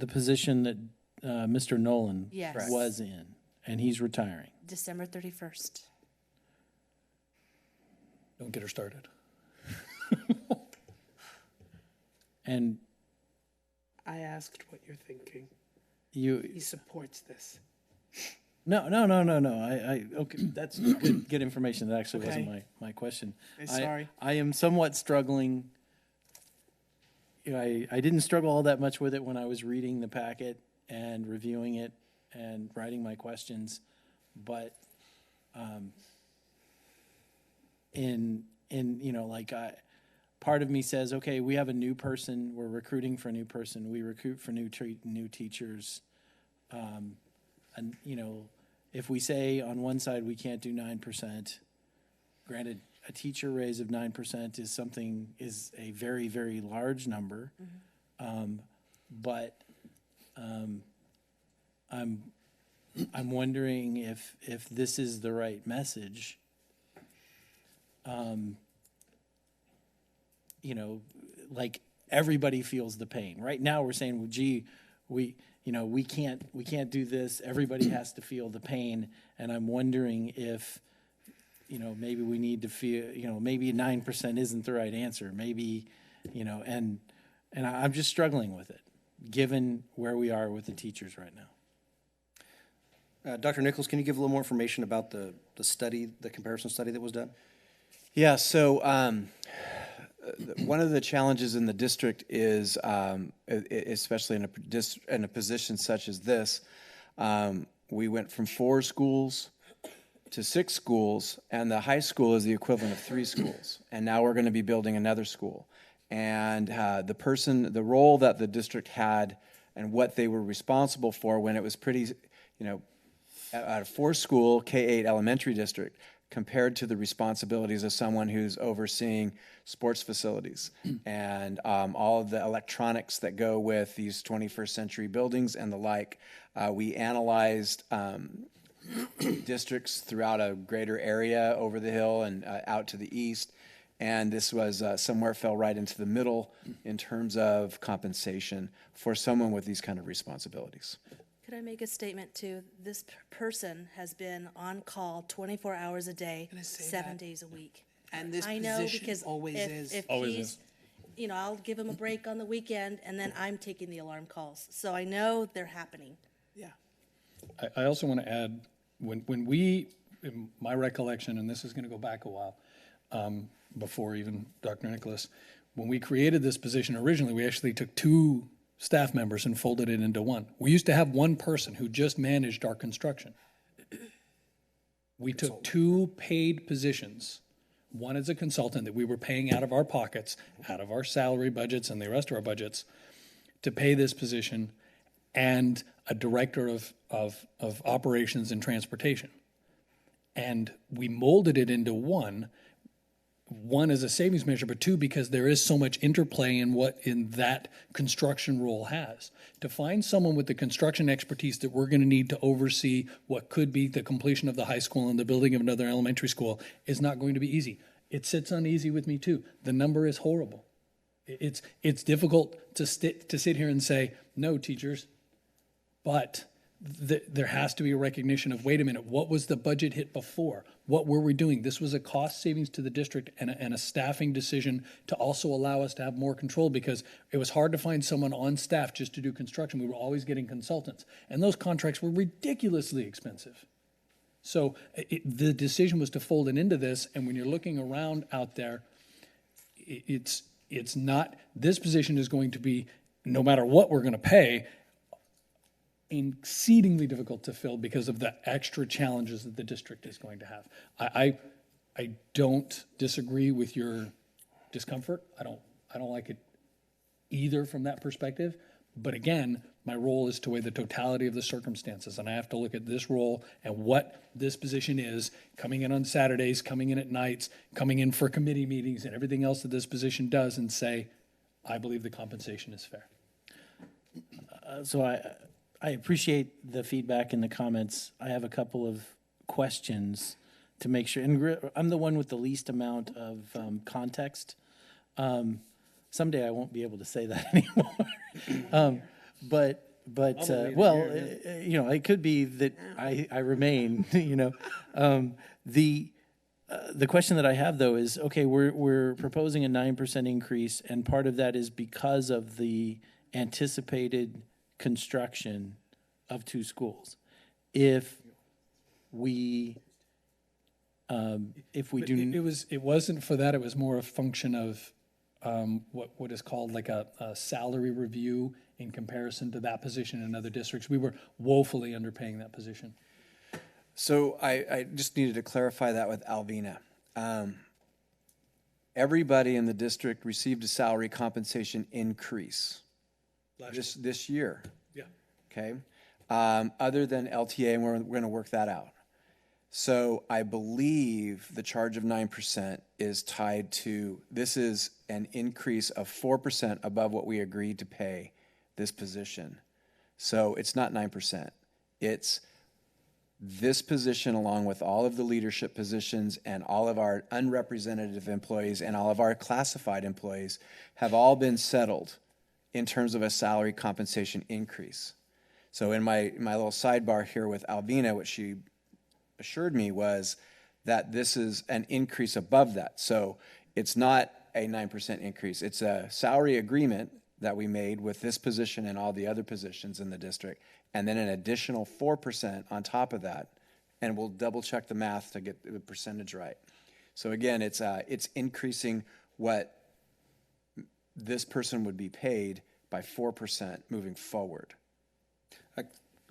position that Mr. Nolan Yes. was in, and he's retiring. December 31st. Don't get her started. And I asked what you're thinking. He you, supports this. no. Okay, that's good information. That actually wasn't Okay. my question. I'm sorry. I am somewhat struggling. You know, I didn't struggle all that much with it when I was reading the packet and reviewing it and writing my questions, but in you know, like part of me says, okay, we have a new person, we're recruiting for a new person, we recruit for new teachers, and you know, if we say on one side we can't do 9%, granted, a teacher raise of 9% is a very, very large number, but I'm wondering if this is the right message. You know, like everybody feels the pain. Right now we're saying, well, gee, we can't do this. Everybody has to feel the pain. And I'm wondering if, you know, maybe we need to feel, you know, maybe 9% isn't the right answer. Maybe, you know, and I'm just struggling with it, given where we are with the teachers right now. Dr. Nichols, can you give a little more information about the study, the comparison study that was done? Yeah, so one of the challenges in the district is, especially in a position such as this, we went from 4 schools to 6 schools, and the high school is the equivalent of 3 schools. And now we're going to be building another school. And the role that the district had and what they were responsible for when it was pretty, you know, at a 4-school K-8 elementary district, compared to the responsibilities of someone who's overseeing sports facilities and all of the electronics that go with these 21st century buildings and the like. We analyzed districts throughout a greater area over the hill and out to the east, and this was somewhere fell right into the middle in terms of compensation for someone with these kind of responsibilities. Could I make a statement too? This person has been on call 24 hours a day, 7 days a week. And this I know position because always is. if Always he's, is. you know, I'll give him a break on the weekend, and then I'm taking the alarm calls. So I know they're happening. Yeah. I also want to add, when we, in my recollection, and this is going to go back a while, before even Dr. Nicholas, when we created this position originally, we actually took 2 staff members and folded it into 1. We used to have 1 person who just managed our construction. We took 2 paid positions, one as a consultant that we were paying out of our pockets, out of our salary budgets and the rest of our budgets, to pay this position, and a director of operations and transportation. And we molded it into one as a savings measure, but 2, because there is so much interplay in what in that construction role has. To find someone with the construction expertise that we're going to need to oversee what could be the completion of the high school and the building of another elementary school is not going to be easy. It sits uneasy with me too. The number is horrible. It's difficult to sit here and say, no, teachers, but there has to be a recognition of, wait a minute, what was the budget hit before? What were we doing? This was a cost savings to the district and a staffing decision to also allow us to have more control, because it was hard to find someone on staff just to do construction. We were always getting consultants, and those contracts were ridiculously expensive. So the decision was to fold it into this, and when you're looking around out there, it's not, this position is going to be, no matter what we're going to pay, exceedingly difficult to fill because of the extra challenges that the district is going to have. I don't disagree with your discomfort. I don't like it either from that perspective. But again, my role is to weigh the totality of the circumstances, and I have to look at this role and what this position is, coming in on Saturdays, coming in at nights, coming in for committee meetings and everything else that this position does, and say, I believe the compensation is fair. So I appreciate the feedback and the comments. I have a couple of questions to make sure, and I'm the one with the least amount of context. Someday I won't be able to say that anymore. But it could be that I remain, The question that I have, though, is, okay, we're proposing a 9% increase, and part of that is because of the anticipated construction of 2 schools. If we do, it wasn't for that. It was more a function of what is called like a salary review in comparison to that position in other districts. We were woefully underpaying that position. So I just needed to clarify that with Alvina. Everybody in the district received a salary compensation increase this year. Yeah. Okay. Other than LTA, and we're going to work that out. So I believe the charge of 9% is tied to, this is an increase of 4% above what we agreed to pay this position. So it's not 9%. It's this position, along with all of the leadership positions and all of our unrepresentative employees and all of our classified employees, have all been settled in terms of a salary compensation increase. So in my little sidebar here with Alvina, what she assured me was that this is an increase above that. So it's not a 9% increase. It's a salary agreement that we made with this position and all the other positions in the district, and then an additional 4% on top of that, and we'll double check the math to get the percentage right. So again, it's increasing what this person would be paid by 4% moving forward.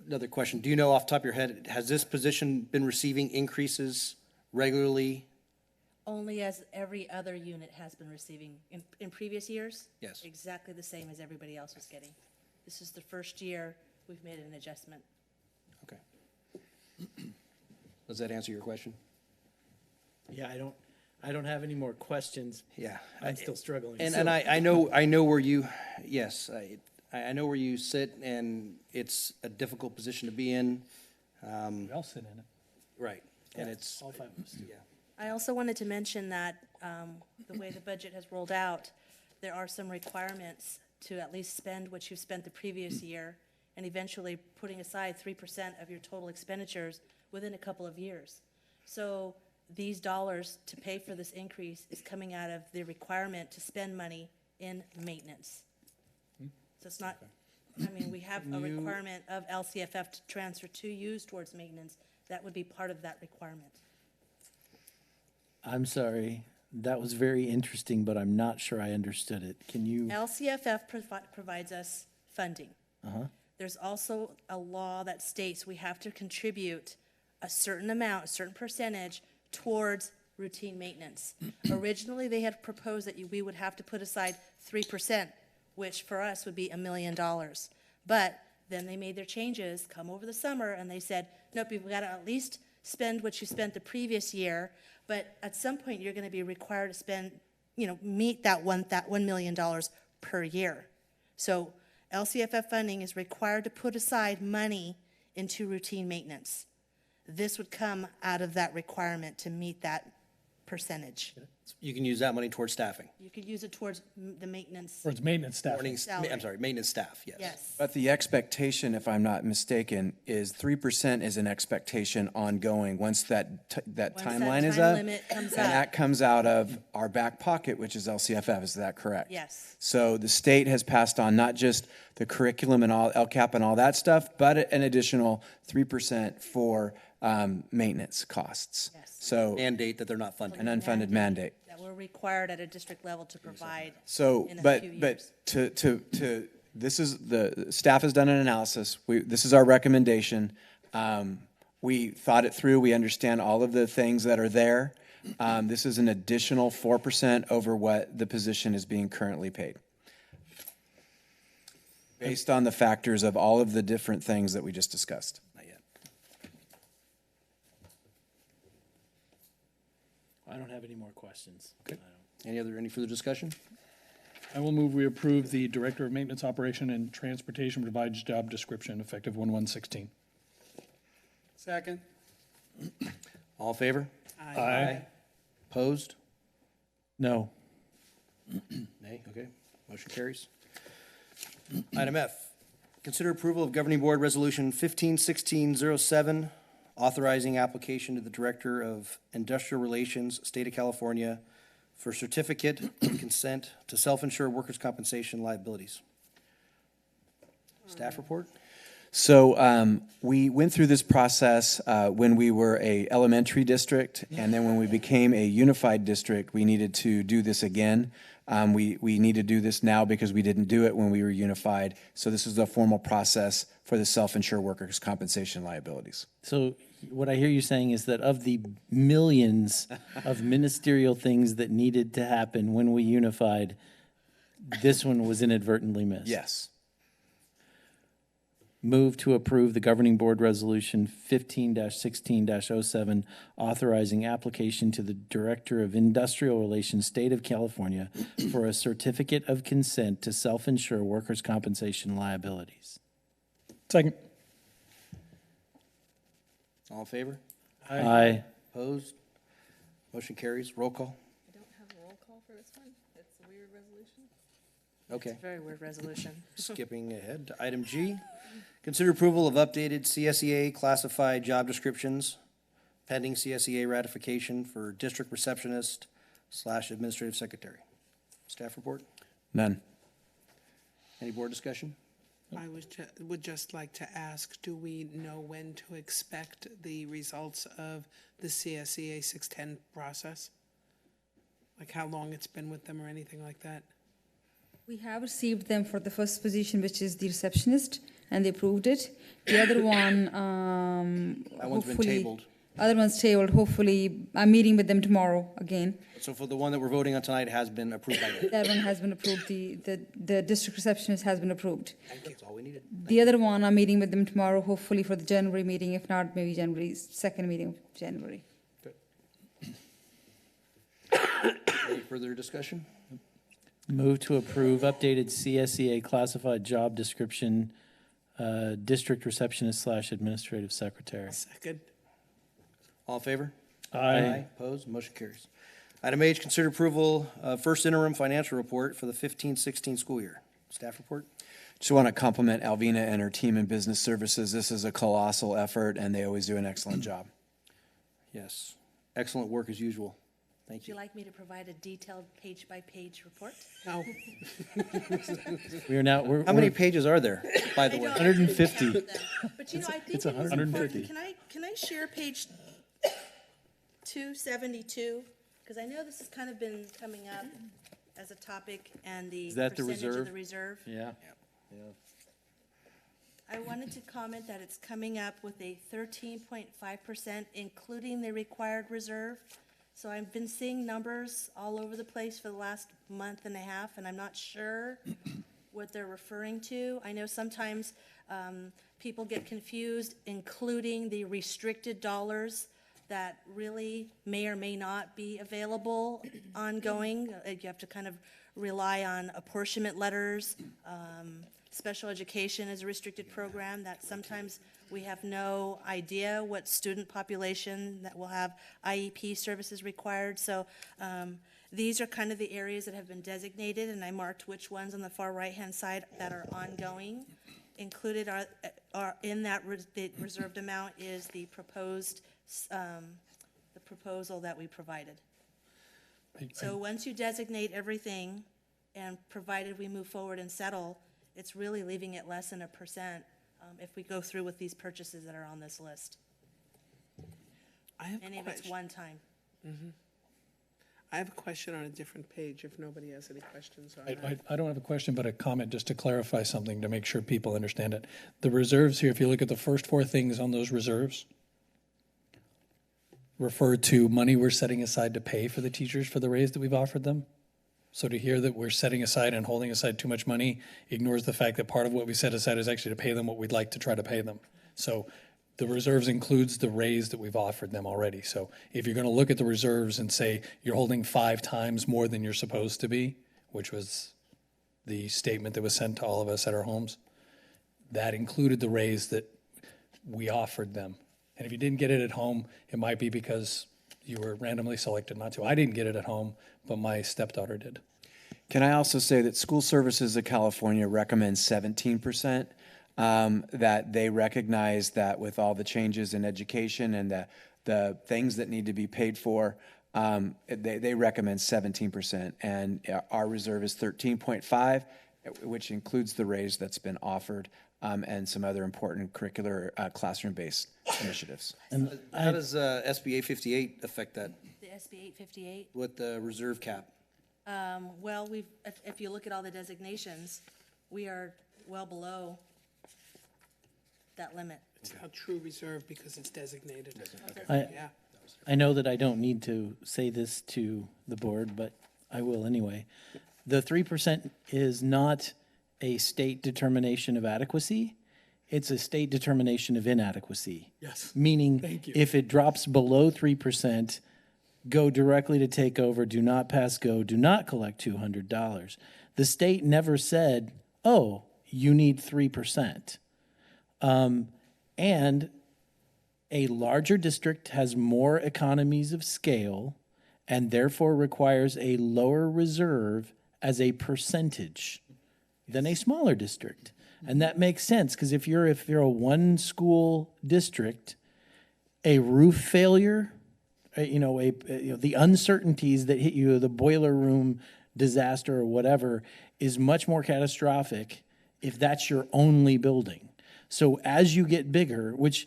Another question. Do you know off the top of your head, has this position been receiving increases regularly? Only as every other unit has been receiving in previous years? Yes. Exactly the same as everybody else was getting. This is the first year we've made an adjustment. Okay. Does that answer your question? Yeah, I don't have any more questions. Yeah. I'm still struggling. And I know where you, yes, I know where you sit, and it's a difficult position to be in. We all sit in it. Right. And Yeah, it's all 5 of us do. Yeah. I also wanted to mention that the way the budget has rolled out, there are some requirements to at least spend what you've spent the previous year, and eventually putting aside 3% of your total expenditures within a couple of years. So these dollars to pay for this increase is coming out of the requirement to spend money in maintenance. So it's not, we have a requirement of LCFF to transfer to use towards maintenance. That would be part of that requirement. I'm sorry. That was very interesting, but I'm not sure I understood it. Can you? LCFF provides us funding. There's also a law that states we have to contribute a certain amount, a certain percentage towards routine maintenance. Originally, they had proposed that we would have to put aside 3%, which for us would be $1 million. But then they made their changes come over the summer, and they said, nope, you've got to at least spend what you spent the previous year, but at some point you're going to be required to spend, meet that $1 million per year. So LCFF funding is required to put aside money into routine maintenance. This would come out of that requirement to meet that percentage. You can use that money towards staffing. You could use it towards the maintenance. Towards maintenance staff. Maintenance staff, yes. Yes. But the expectation, if I'm not mistaken, is 3% is an expectation ongoing once that timeline is up. Limit comes and up. that comes out of our back pocket, which is LCFF. Is that correct? Yes. So the state has passed on not just the curriculum and all LCAP and all that stuff, but an additional 3% for maintenance costs. Yes. So Mandate that they're not funded. an unfunded mandate. That we're required at a district level to provide So, in a but few but years. to this is the staff has done an analysis. This is our recommendation. We thought it through. We understand all of the things that are there. This is an additional 4% over what the position is being currently paid, based on the factors of all of the different things that we just discussed. Not yet. I don't have any more questions. Okay. Any further discussion? I will move we approve the Director of Maintenance Operation and Transportation provides job description effective 1/1/16. Second. All in favor? Aye. Opposed? No. Nay, okay. Motion carries. Item F, consider approval of Governing Board Resolution 151607, authorizing application to the Director of Industrial Relations, State of California, for certificate of consent to self-insure workers' compensation liabilities. Staff report? So we went through this process when we were a elementary district, and then when we became a unified district, we needed to do this again. We need to do this now because we didn't do it when we were unified. So this is the formal process for the self-insure workers' compensation liabilities. So what I hear you saying is that of the millions of ministerial things that needed to happen when we unified, this one was inadvertently missed. Yes. Move to approve the Governing Board Resolution 15-16-07, authorizing application to the Director of Industrial Relations, State of California, for a certificate of consent to self-insure workers' compensation liabilities. Second. All in favor? Aye. Opposed? Motion carries. Roll call. I don't have a roll call for this one. It's a weird resolution. Okay. It's a very weird resolution. Skipping ahead to item G. Consider approval of updated CSEA classified job descriptions pending CSEA ratification for district receptionist / administrative secretary. Staff report? None. Any board discussion? I would just like to ask, do we know when to expect the results of the CSEA 610 process? Like how long it's been with them or anything like that? We have received them for the first position, which is the receptionist, and they approved it. The other one, That one's been tabled. Other one's tabled. Hopefully, I'm meeting with them tomorrow again. So for the one that we're voting on tonight has been approved by them. That one has been approved. The district receptionist has been approved. That's all we needed. The other one, I'm meeting with them tomorrow, hopefully for the January meeting. If not, maybe January's second meeting of January. Any further discussion? Move to approve updated CSEA classified job description, district receptionist / administrative secretary. Second. All in favor? Aye. Opposed? Motion carries. Item H, consider approval of first interim financial report for the 15-16 school year. Staff report? Just want to compliment Alvina and her team in business services. This is a colossal effort, and they always do an excellent job. Yes. Excellent work as usual. Thank Would you you. like me to provide a detailed page-by-page report? No. How many pages are there, by the way? 150. But you know, I think It's it is 150. important. Can I share page 272? Because I know this has kind of been coming up as a topic, and the Is that the percentage reserve? of the reserve. Yeah. I wanted to comment that it's coming up with a 13.5%, including the required reserve. So I've been seeing numbers all over the place for the last month and a half, and I'm not sure what they're referring to. I know sometimes people get confused, including the restricted dollars that really may or may not be available ongoing. You have to kind of rely on apportionment letters. Special education is a restricted program that sometimes we have no idea what student population that will have IEP services required. So these are kind of the areas that have been designated, and I marked which ones on the far right-hand side that are ongoing. Included are in that the reserved amount is the proposed the proposal that we provided. So once you designate everything, and provided we move forward and settle, it's really leaving it less than 1% if we go through with these purchases that are on this list. I have Any of it's one time. I have a question on a different page if nobody has any questions on that. I don't have a question, but a comment just to clarify something to make sure people understand it. The reserves here, if you look at the first four things on those reserves, refer to money we're setting aside to pay for the teachers for the raise that we've offered them. So to hear that we're setting aside and holding aside too much money ignores the fact that part of what we set aside is actually to pay them what we'd like to try to pay them. So the reserves includes the raise that we've offered them already. So if you're going to look at the reserves and say you're holding 5 times more than you're supposed to be, which was the statement that was sent to all of us at our homes, that included the raise that we offered them. And if you didn't get it at home, it might be because you were randomly selected not to. I didn't get it at home, but my stepdaughter did. Can I also say that School Services of California recommends 17%, that they recognize that with all the changes in education and the things that need to be paid for, they recommend 17%, and our reserve is 13.5, which includes the raise that's been offered, and some other important curricular classroom-based initiatives. And How does SB 858 affect that The SB 858. with the reserve cap? Well, if you look at all the designations, we are well below that limit. It's not true reserve because it's designated. I- I know that I don't need to say this to the board, but I will anyway. The 3% is not a state determination of adequacy. It's a state determination of inadequacy. Yes. Meaning, Thank you. if it drops below 3%, go directly to take over, do not pass go, do not collect $200. The state never said, oh, you need 3%. And a larger district has more economies of scale and therefore requires a lower reserve as a percentage than a smaller district. And that makes sense because if you're a one school district, a roof failure, the uncertainties that hit you, the boiler room disaster or whatever, is much more catastrophic if that's your only building. So as you get bigger, which,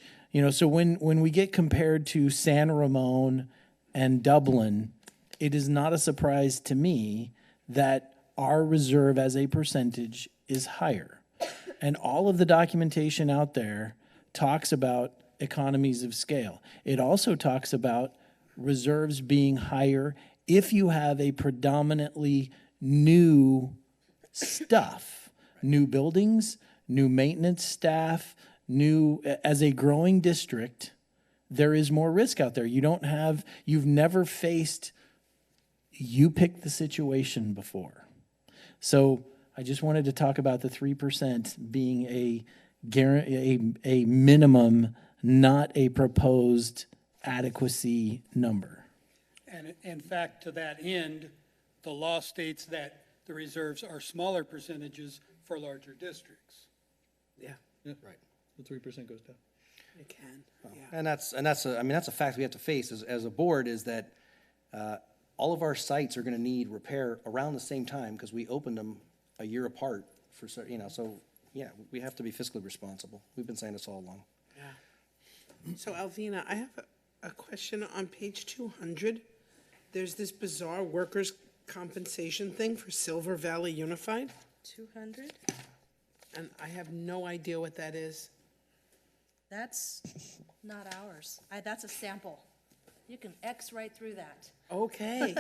so when we get compared to San Ramon and Dublin, it is not a surprise to me that our reserve as a percentage is higher. And all of the documentation out there talks about economies of scale. It also talks about reserves being higher if you have a predominantly new stuff, new buildings, new maintenance staff, as a growing district, there is more risk out there. You've never faced, you picked the situation before. So I just wanted to talk about the 3% being a minimum, not a proposed adequacy number. And in fact, to that end, the law states that the reserves are smaller percentages for larger districts. Yeah, Right. The 3% goes down. it can, yeah. And that's a fact we have to face as a board, is that all of our sites are going to need repair around the same time because we opened them a year apart so yeah, we have to be fiscally responsible. We've been saying this all along. Yeah. So Alvina, I have a question on page 200. There's this bizarre workers' compensation thing for Silver Valley Unified, 200? and I have no idea what that is. That's not ours. That's a sample. You can X right through that. Okay.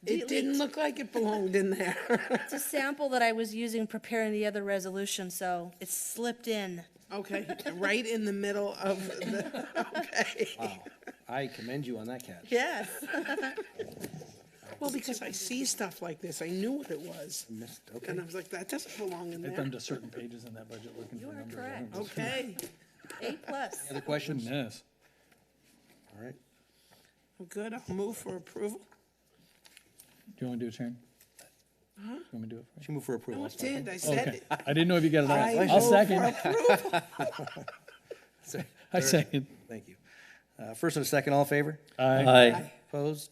Delete. It didn't look like it belonged in there. It's a sample that I was using preparing the other resolution, so it slipped in. Okay, right in the middle of the, okay. Wow. I commend you on that catch. Yes. Well, because I see stuff like this, I knew what it was. Okay. And I was like, that doesn't belong in They've there. done to certain pages in that budget looking You for are numbers. correct. Okay, A plus. Other questions? Yes. All right. well, good, I'll move for approval. Do you want to do it, Sharon? Do you want me to do it for you? She moved for approval. No, That's it fine. did, I said Okay. it. I didn't know if you got it right. I I'll vote second. for approval. I second. Thank you. First and a second, all in favor? Aye. Opposed?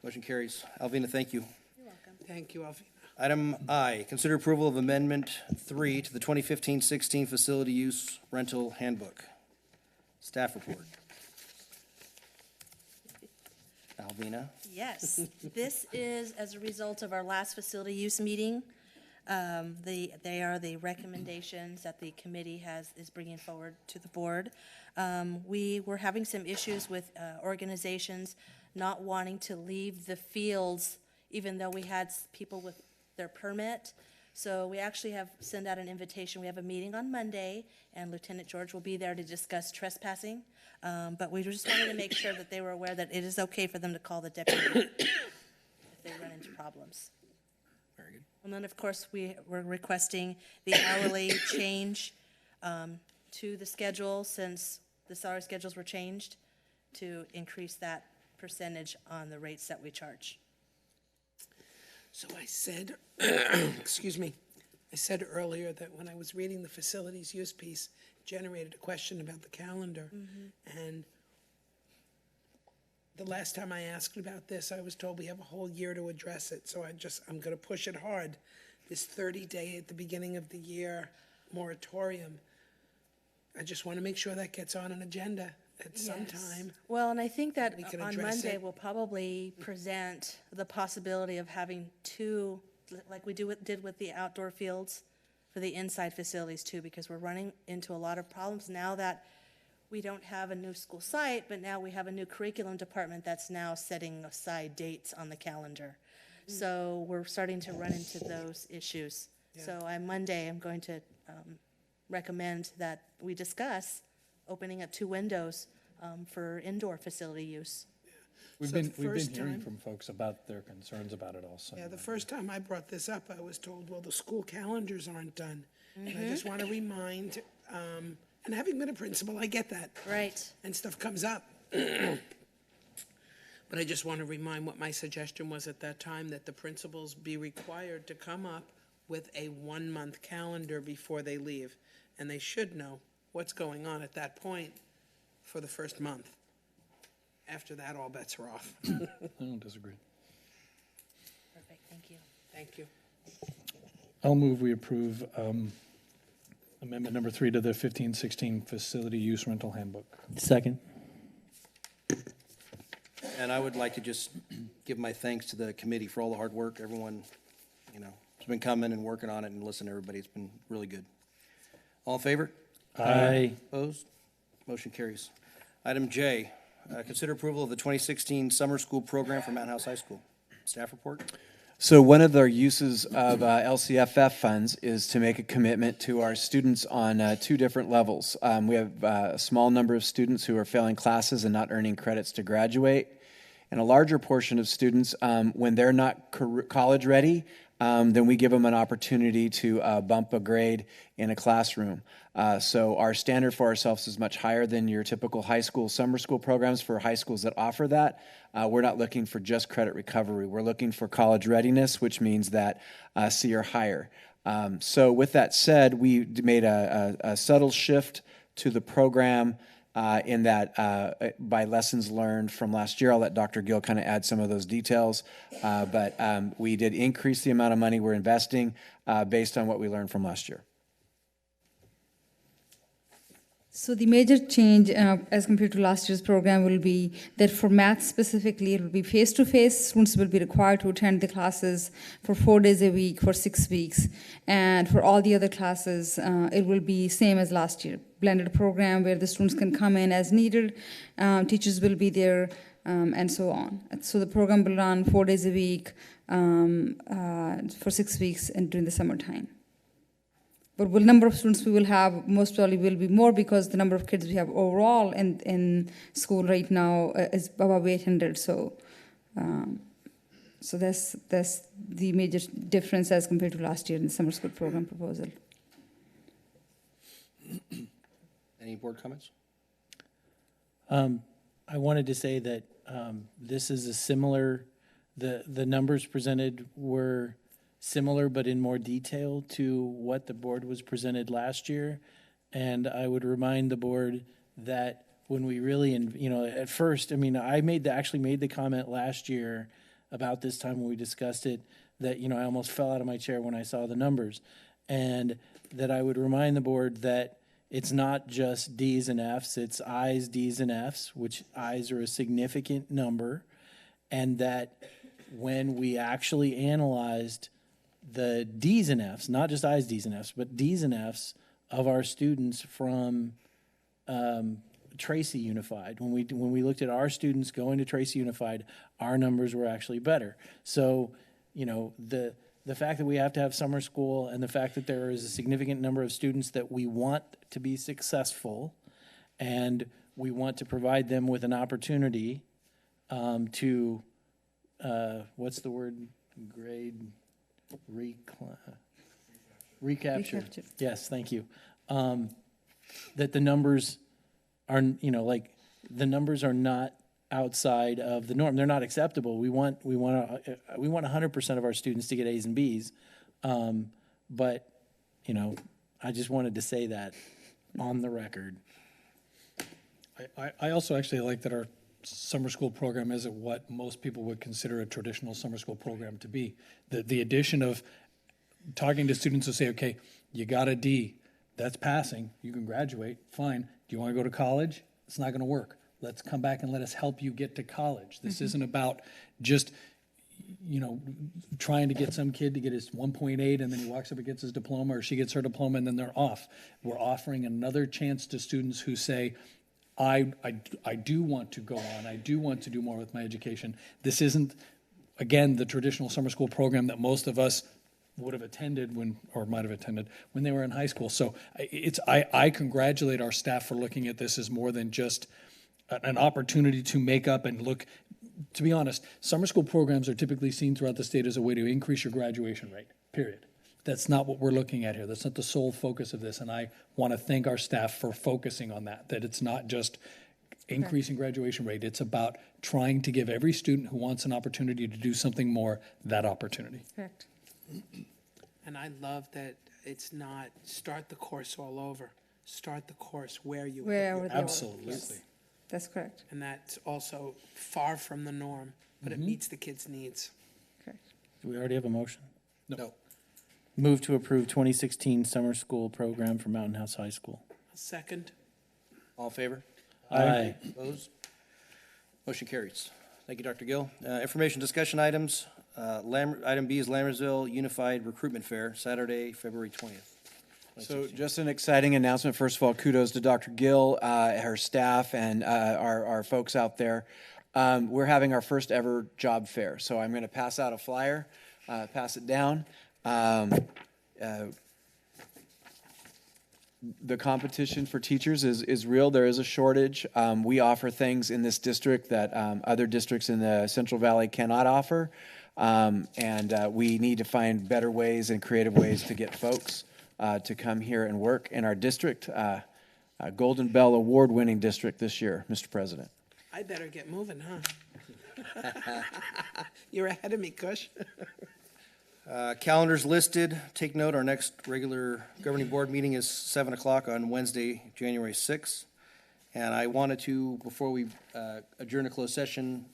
Motion carries. Alvina, thank you. Thank you, Alvina. Item I, consider approval of Amendment 3 to the 2015-16 Facility Use Rental Handbook. Staff report. Alvina? Yes, this is as a result of our last facility use meeting. They are the recommendations that the committee is bringing forward to the board. We were having some issues with organizations not wanting to leave the fields, even though we had people with their permit. So we actually have sent out an invitation. We have a meeting on Monday, and Lieutenant George will be there to discuss trespassing. But we just wanted to make sure that they were aware that it is okay for them to call the deputy if they run into problems. Very good. And then, of course, we're requesting the hourly change to the schedule, since the salary schedules were changed to increase that percentage on the rates that we charge. So I said, excuse me, I said earlier that when I was reading the facilities use piece, generated a question about the calendar. And the last time I asked about this, I was told we have a whole year to address it. So I'm going to push it hard. This 30-day at the beginning of the year moratorium, I just want to make sure that gets on an agenda at some time. Well, and I think that We can on address Monday, it. we'll probably present the possibility of having two, like we did with the outdoor fields for the inside facilities too, because we're running into a lot of problems now that we don't have a new school site, but now we have a new curriculum department that's now setting aside dates on the calendar. So we're starting to run into those issues. So on Monday, I'm going to recommend that we discuss opening up 2 windows for indoor facility use. We've So been the hearing first time- from folks about their concerns about it also. Yeah, the first time I brought this up, I was told, well, the school calendars aren't done. And I just want to remind, and having been a principal, I get that. Right. And stuff comes up. But I just want to remind what my suggestion was at that time, that the principals be required to come up with a 1-month calendar before they leave. And they should know what's going on at that point for the first month. After that, all bets are off. I don't disagree. Perfect, thank you. Thank you. I'll move we approve amendment number 3 to the 15-16 facility use rental handbook. Second. And I would like to just give my thanks to the committee for all the hard work. Everyone, has been coming and working on it, and listening to everybody. It's been really good. All in favor? Aye. Opposed? Motion carries. Item J, consider approval of the 2016 summer school program for Mountain House High School. Staff report? So one of their uses of LCFF funds is to make a commitment to our students on 2 different levels. We have a small number of students who are failing classes and not earning credits to graduate. And a larger portion of students, when they're not college ready, then we give them an opportunity to bump a grade in a classroom. So our standard for ourselves is much higher than your typical high school summer school programs for high schools that offer that. We're not looking for just credit recovery. We're looking for college readiness, which means that C or higher. So with that said, we made a subtle shift to the program in that by lessons learned from last year. I'll let Dr. Gill kind of add some of those details. But we did increase the amount of money we're investing based on what we learned from last year. So the major change as compared to last year's program will be that for math specifically, it will be face-to-face. Students will be required to attend the classes for 4 days a week for 6 weeks. And for all the other classes, it will be same as last year. Blended program where the students can come in as needed. Teachers will be there and so on. So the program will run 4 days a week for 6 weeks and during the summertime. But the number of students we will have most probably will be more because the number of kids we have overall in school right now is about 800. So that's the major difference as compared to last year in the summer school program proposal. Any board comments? I wanted to say that this is a similar, the numbers presented were similar but in more detail to what the board was presented last year. And I would remind the board that when we really, at first, I actually made the comment last year about this time when we discussed it that, I almost fell out of my chair when I saw the numbers. And that I would remind the board that it's not just D's and F's, it's I's, D's, and F's, which I's are a significant number. And that when we actually analyzed the D's and F's, not just I's, D's, and F's, but D's and F's of our students from Tracy Unified. When we looked at our students going to Tracy Unified, our numbers were actually better. So, the fact that we have to have summer school and the fact that there is a significant number of students that we want to be successful and we want to provide them with an opportunity to, what's the word, grade? Recapture. Yes, thank you. That the numbers are, like, the numbers are not outside of the norm. They're not acceptable. We want 100% of our students to get A's and B's. But, I just wanted to say that on the record. I also actually like that our summer school program isn't what most people would consider a traditional summer school program to be. The addition of talking to students who say, okay, you got a D, that's passing, you can graduate, fine. Do you want to go to college? It's not going to work. Let's come back and let us help you get to college. This isn't about just, trying to get some kid to get his 1.8 and then he walks up and gets his diploma, or she gets her diploma and then they're off. We're offering another chance to students who say, I do want to go on. I do want to do more with my education. This isn't, again, the traditional summer school program that most of us would have attended or might have attended when they were in high school. So I congratulate our staff for looking at this as more than just an opportunity to make up and look. To be honest, summer school programs are typically seen throughout the state as a way to increase your graduation rate, period. That's not what we're looking at here. That's not the sole focus of this. And I want to thank our staff for focusing on that it's not just increasing graduation rate. It's about trying to give every student who wants an opportunity to do something more that opportunity. Correct. And I love that it's not start the course all over. Start the course where you Absolutely. Yes. That's correct. And that's also far from the norm, but it meets the kids' needs. Correct. Do we already have a motion? No. Move to approve 2016 summer school program for Mountain House High School. Second. All in favor? Aye. Opposed? Motion carries. Thank you, Dr. Gill. Information discussion items. Item B is Lammersville Unified Recruitment Fair, Saturday, February 20th. So just an exciting announcement. First of all, kudos to Dr. Gill, her staff, and our folks out there. We're having our first ever job fair. So I'm going to pass out a flyer, pass it down. The competition for teachers is real. There is a shortage. We offer things in this district that other districts in the Central Valley cannot offer. And we need to find better ways and creative ways to get folks to come here and work in our district. Golden Bell Award-winning district this year, Mr. President. I better get moving, huh? You're ahead of me, Kush. Calendars listed. Take note, our next regular governing board meeting is 7 o'clock on Wednesday, January 6th. And I wanted to, before we adjourn a closed session,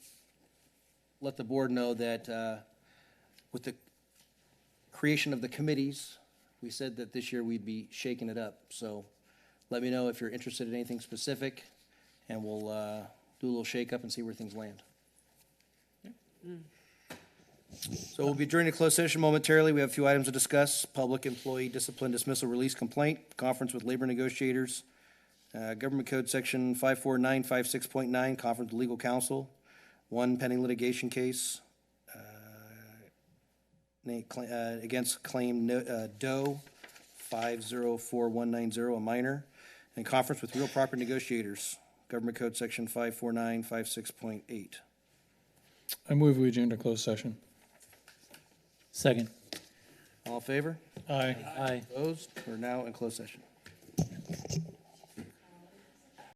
let the board know that with the creation of the committees, we said that this year we'd be shaking it up. So let me know if you're interested in anything specific, and we'll do a little shake up and see where things land. So we'll be adjourning a closed session momentarily. We have a few items to discuss: public employee discipline dismissal release complaint, conference with labor negotiators, Government Code Section 54956.9, conference with legal counsel, one pending litigation case against claim Doe 504190, a minor, and conference with real property negotiators, Government Code Section 54956.8. I move we adjourn to closed session. Second. All in favor? Aye. Aye. Opposed? We're now in closed session.